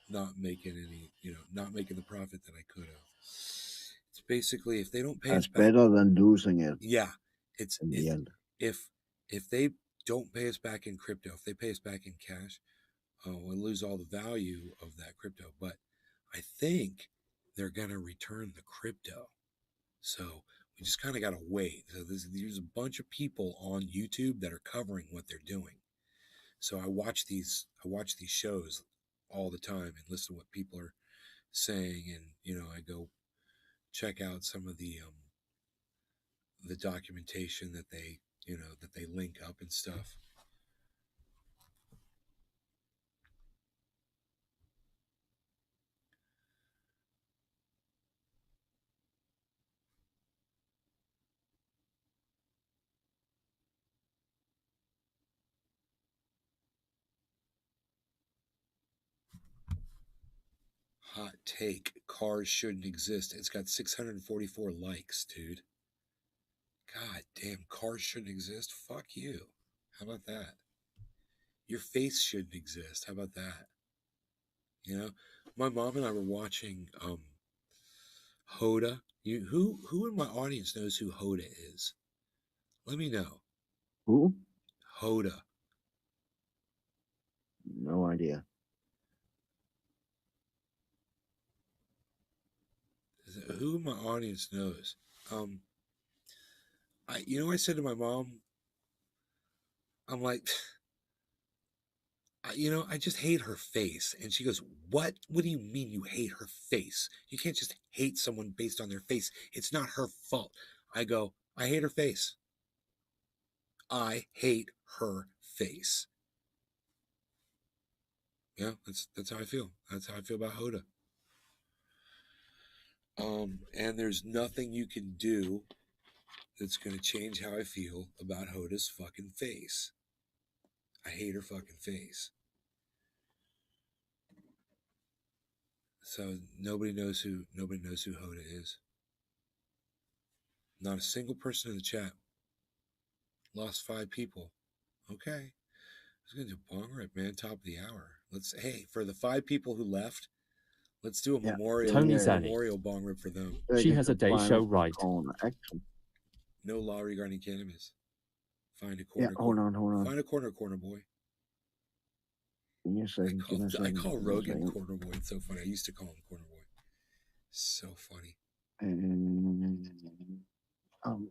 not making any, not making the profit that I could have. It's basically, if they don't pay That's us back, better than losing it yeah, it's in the end. if they don't pay us back in crypto, if they pay us back in cash, we'll lose all the value of that crypto. But I think they're gonna return the crypto, so we just kind of gotta wait. So there's a bunch of people on YouTube that are covering what they're doing. So I watch these shows all the time and listen to what people are saying, and I go check out some of the documentation that they link up and stuff. Hot take. Cars shouldn't exist. It's got 644 likes, dude. God damn, cars shouldn't exist? Fuck you. How about that? Your face shouldn't exist. How about that? You know? My mom and I were watching Hoda. Who in my audience knows who Hoda is? Let me know. Who? Hoda. No idea. Who in my audience knows? I said to my mom, I'm like, I just hate her face. And she goes, what? What do you mean you hate her face? You can't just hate someone based on their face. It's not her fault. I go, I hate her face. I hate her face. Yeah, that's how I feel. That's how I feel about Hoda. And there's nothing you can do that's going to change how I feel about Hoda's fucking face. I hate her fucking face. So nobody knows who Hoda is. Not a single person in the chat. Lost 5 people. Okay. I was gonna do bong rip, man. Top of the hour. For the 5 people who left, let's do a memorial Tony Zanny. memorial bong rip for them. She has a day show right. No law regarding cannabis. Find a corner. Yeah, hold on. Find a corner boy. Give me a second. I call Rogan corner boy. It's so funny. I used to call him corner boy. So funny. All right.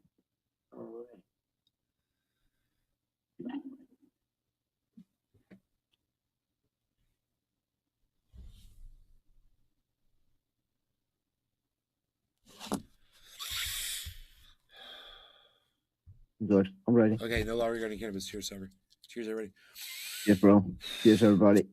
Good. I'm ready. Okay, no law regarding cannabis. Cheers, Summer. Cheers, everybody. Yes, bro. Cheers, everybody.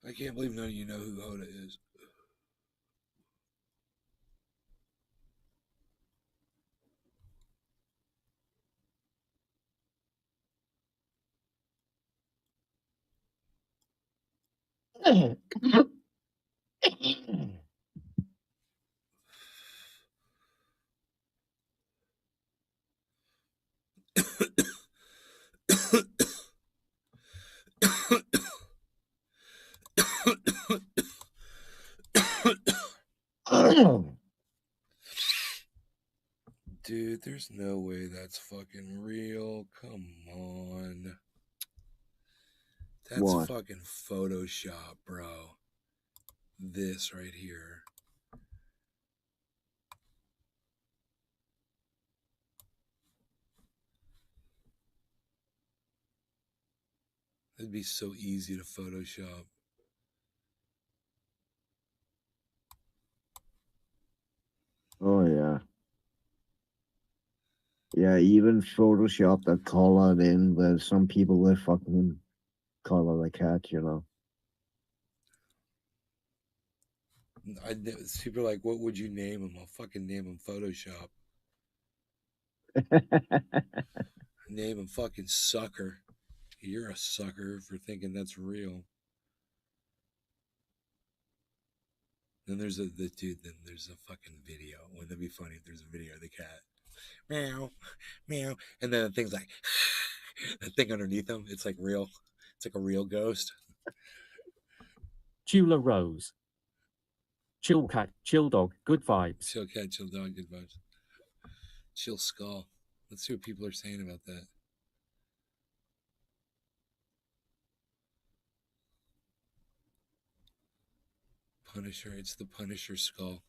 I can't believe none of you know who Hoda is. Dude, there's no way that's fucking real. Come on. That's What? fucking Photoshop, bro. This right here. It'd be so easy to Photoshop. Oh, yeah. Yeah, even Photoshop that color in, but some people they fucking color the cat, you know. People are like, what would you name him? I'll fucking name him Photoshop. Name him fucking Sucker. You're a sucker for thinking that's real. Then there's a fucking video. Wouldn't that be funny if there's a video of the cat? Meow, meow. And then the thing's like, that thing underneath him, it's like real. It's like a real ghost. Chula Rose. Chill cat, chill dog, good vibes. Chill cat, chill dog, good vibes. Chill skull. Let's see what people are saying about that. Punisher, it's the Punisher skull.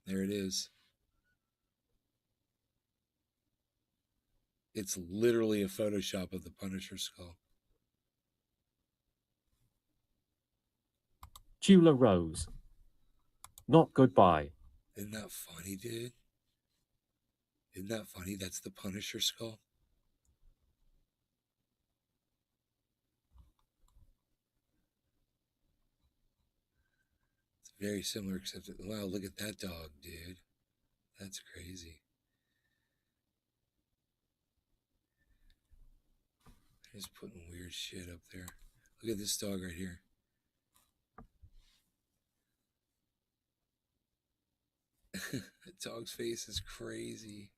There it is. It's literally a Photoshop of the Punisher skull. Chula Rose. Not goodbye. Isn't that funny, dude? Isn't that funny? That's the Punisher skull. It's Very similar, except that, wow, look at that dog, dude. That's crazy. Just putting weird shit up there. Look at this dog right here. That dog's face is crazy.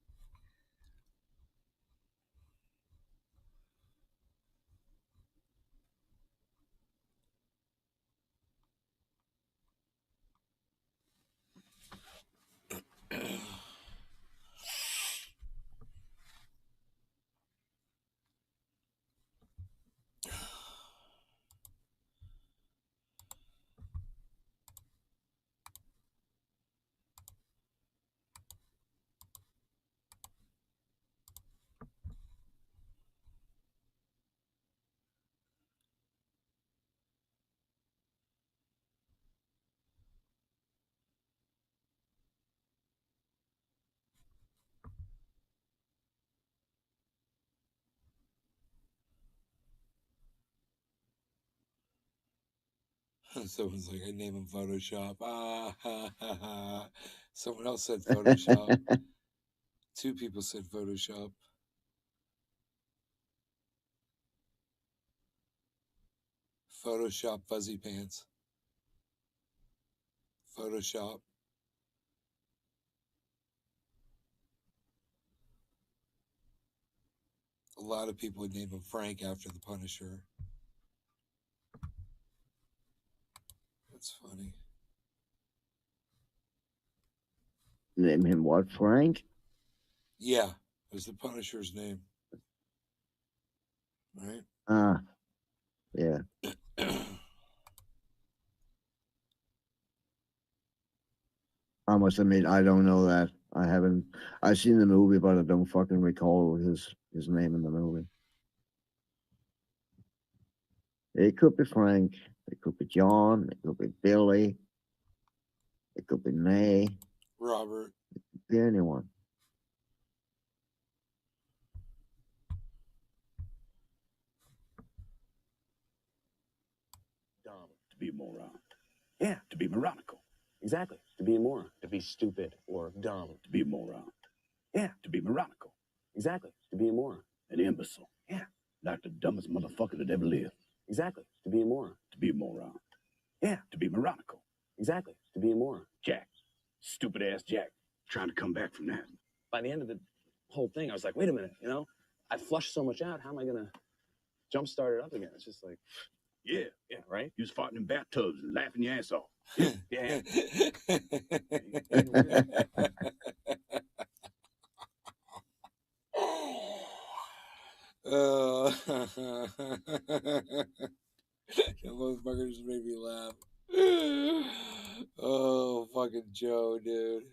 Someone's like, I name him Photoshop. Ah, ha, ha, ha. Someone else said Photoshop. Two people said Photoshop. Photoshop fuzzy pants. Photoshop. A lot of people would name him Frank after the Punisher. That's funny. Name him what, Frank? Yeah, it was the Punisher's name. Right? Ah, yeah. I must admit, I don't know that. I've seen the movie, but I don't fucking recall his name in the movie. It could be Frank. It could be John. It could be Billy. It could be May. Robert. It could be anyone. Dumb. To be a moron. Yeah, to be moronical. Exactly. To be a moron. To be stupid or dumb. To be a moron. Yeah, to be moronical. Exactly. To be a moron. An imbecile. Yeah. Like the dumbest motherfucker that ever lived. Exactly. To be a moron. To be a moron. Yeah, to be moronical. Exactly. To be a moron. Jack. Stupid ass Jack. Trying to come back from that. By the end of the whole thing, I was like, wait a minute, I flushed so much out. How am I going to jumpstart it up again? It's just like, yeah, right? You was farting in bathtubs and laughing your ass off. Yeah. Oh, that motherfucker just made me laugh. Oh, fucking Joe, dude.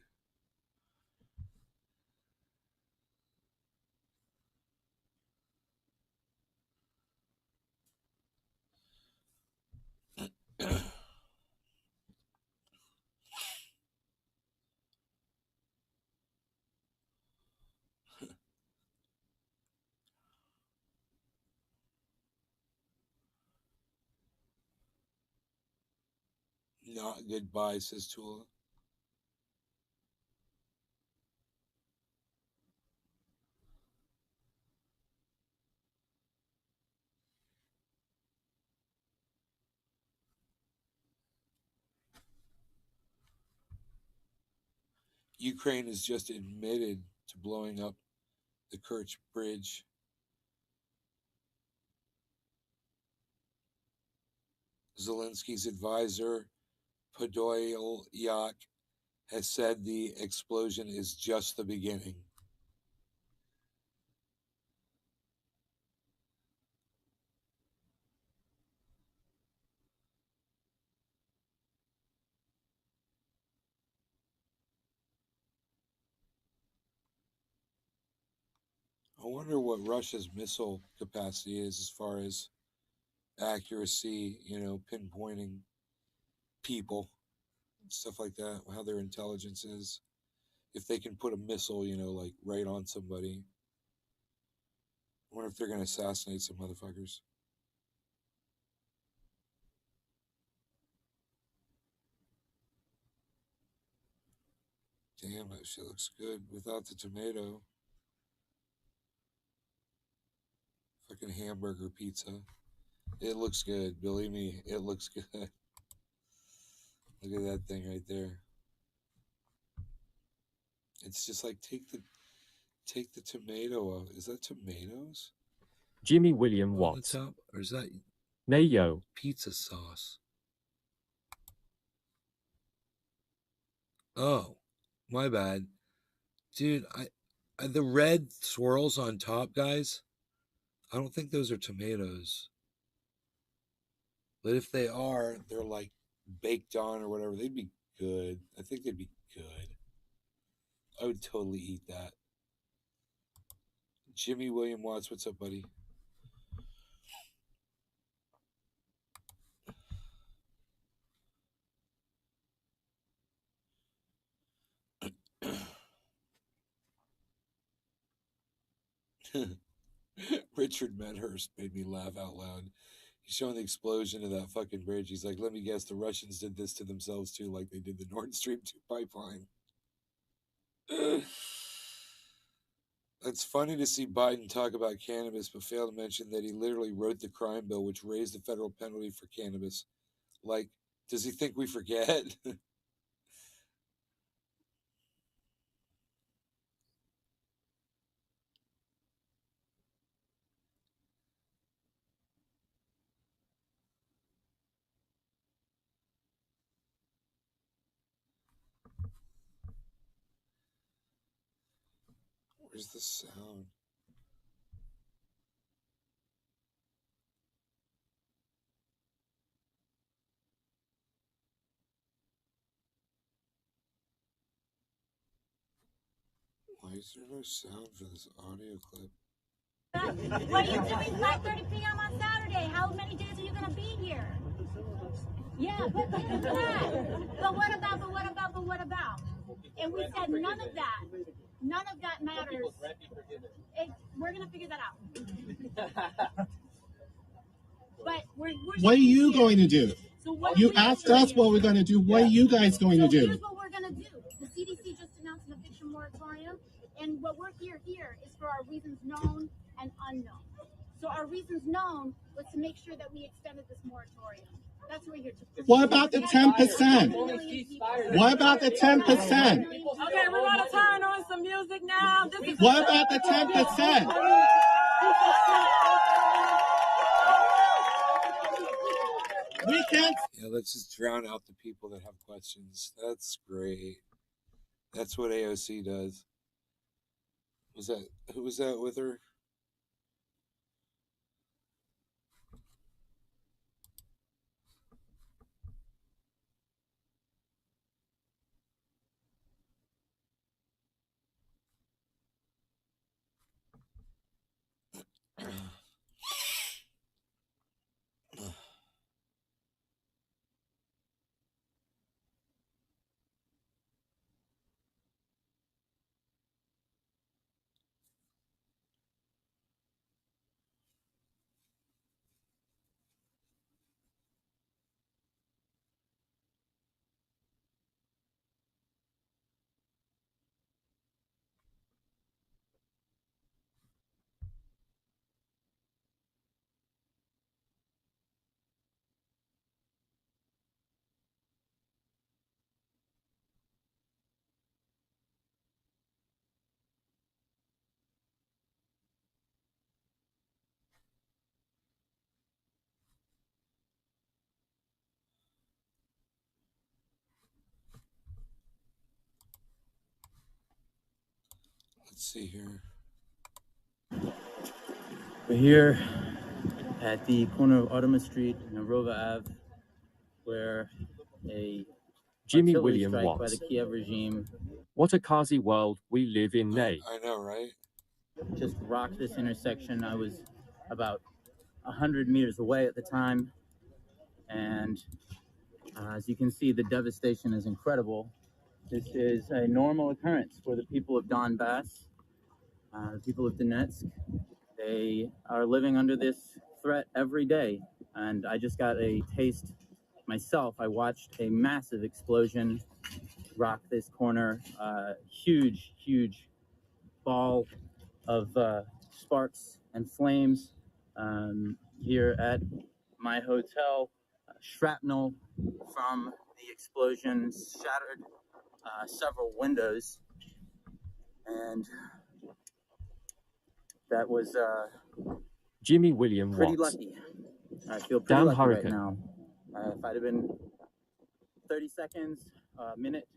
Not goodbye, says Tula. Ukraine has just admitted to blowing up the Kerch Bridge. Zelensky's advisor, Podolyak, has said the explosion is just the beginning. I wonder what Russia's missile capacity is as far as accuracy, pinpointing people, stuff like that, how their intelligence is. If they can put a missile, like right on somebody. I wonder if they're going to assassinate some motherfuckers. Damn, that shit looks good without the tomato. Fucking hamburger pizza. It looks good. Believe me, it looks good. Look at that thing right there. It's just like take the tomato off. Is that tomatoes Jimmy William on the Watts. top, or is that Mayo. pizza sauce? Oh, my bad, dude. I the red swirls on top, guys. I don't think those are tomatoes. But if they are, they're like baked on or whatever. They'd be good. I think they'd be good. I would totally eat that. Jimmy William Watts, what's up, buddy? Richard Medhurst made me laugh out loud. He's showing the explosion of that fucking bridge. He's like, let me guess, the Russians did this to themselves too, like they did the Nord Stream 2 pipeline. It's funny to see Biden talk about cannabis, but fail to mention that he literally wrote the crime bill, which raised the federal penalty for cannabis. Like, does he think we forget? Where's the sound? Why is there no sound for this audio clip? What are you doing 5:30 p.m. on Saturday? How many days are you going to be here? Yeah, but look at that. But what about? And we said none of that matters. We're going to figure that out. But what are you going to do? So you asked us what we're going to do. What are you guys going to do? Here's what we're going to do. The CDC just announced an eviction moratorium, and what we're here is for our reasons known and unknown. So our reasons known was to make sure that we extended this moratorium. That's what we're here to. What about the 10%? What about the 10%? Okay, we're going to turn on some music now. What about the 10%? We can't. Yeah, let's just drown out the people that have questions. That's great. That's what AOC does. Who was that with her? Let's see here. We're here at the corner of Artemis Street and Narova Ave, where a Jimmy artillery William strike by Watts. the Kiev regime. What a crazy world we live in now. I know, right? Just rocked this intersection. I was about 100 meters away at the time, and as you can see, the devastation is incredible. This is a normal occurrence for the people of Donbass, the people of Donetsk. They are living under this threat every day, and I just got a taste myself. I watched a massive explosion rock this corner. Huge, huge ball of sparks and flames here at my hotel. Shrapnel from the explosions shattered several windows, and that was Jimmy William pretty Watts. lucky. I feel pretty Damn lucky hurricane. right now. If I'd have been 30 seconds, a minute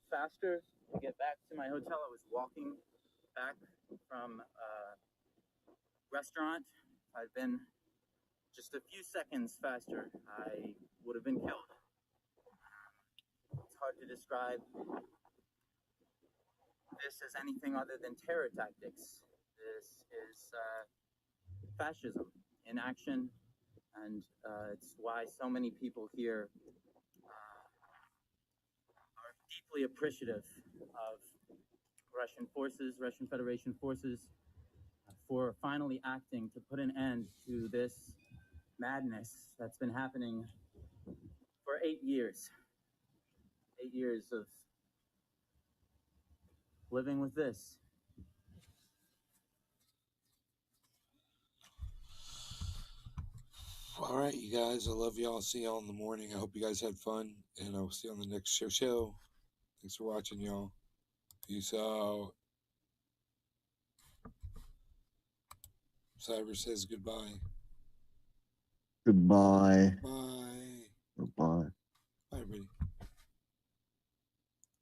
faster to get back to my hotel, I was walking back from a restaurant. If I'd been just a few seconds faster, I would have been killed. It's hard to describe this as anything other than terror tactics. This is fascism in action, and it's why so many people here are deeply appreciative of Russian forces, Russian Federation forces, for finally acting to put an end to this madness that's been happening for 8 years. 8 years of living with this. All right, you guys. I love y'all. See y'all in the morning. I hope you guys had fun, and I'll see you on the next show. Thanks for watching, y'all. Peace out. Cyber says goodbye. Goodbye. Bye. Goodbye. Bye, everybody.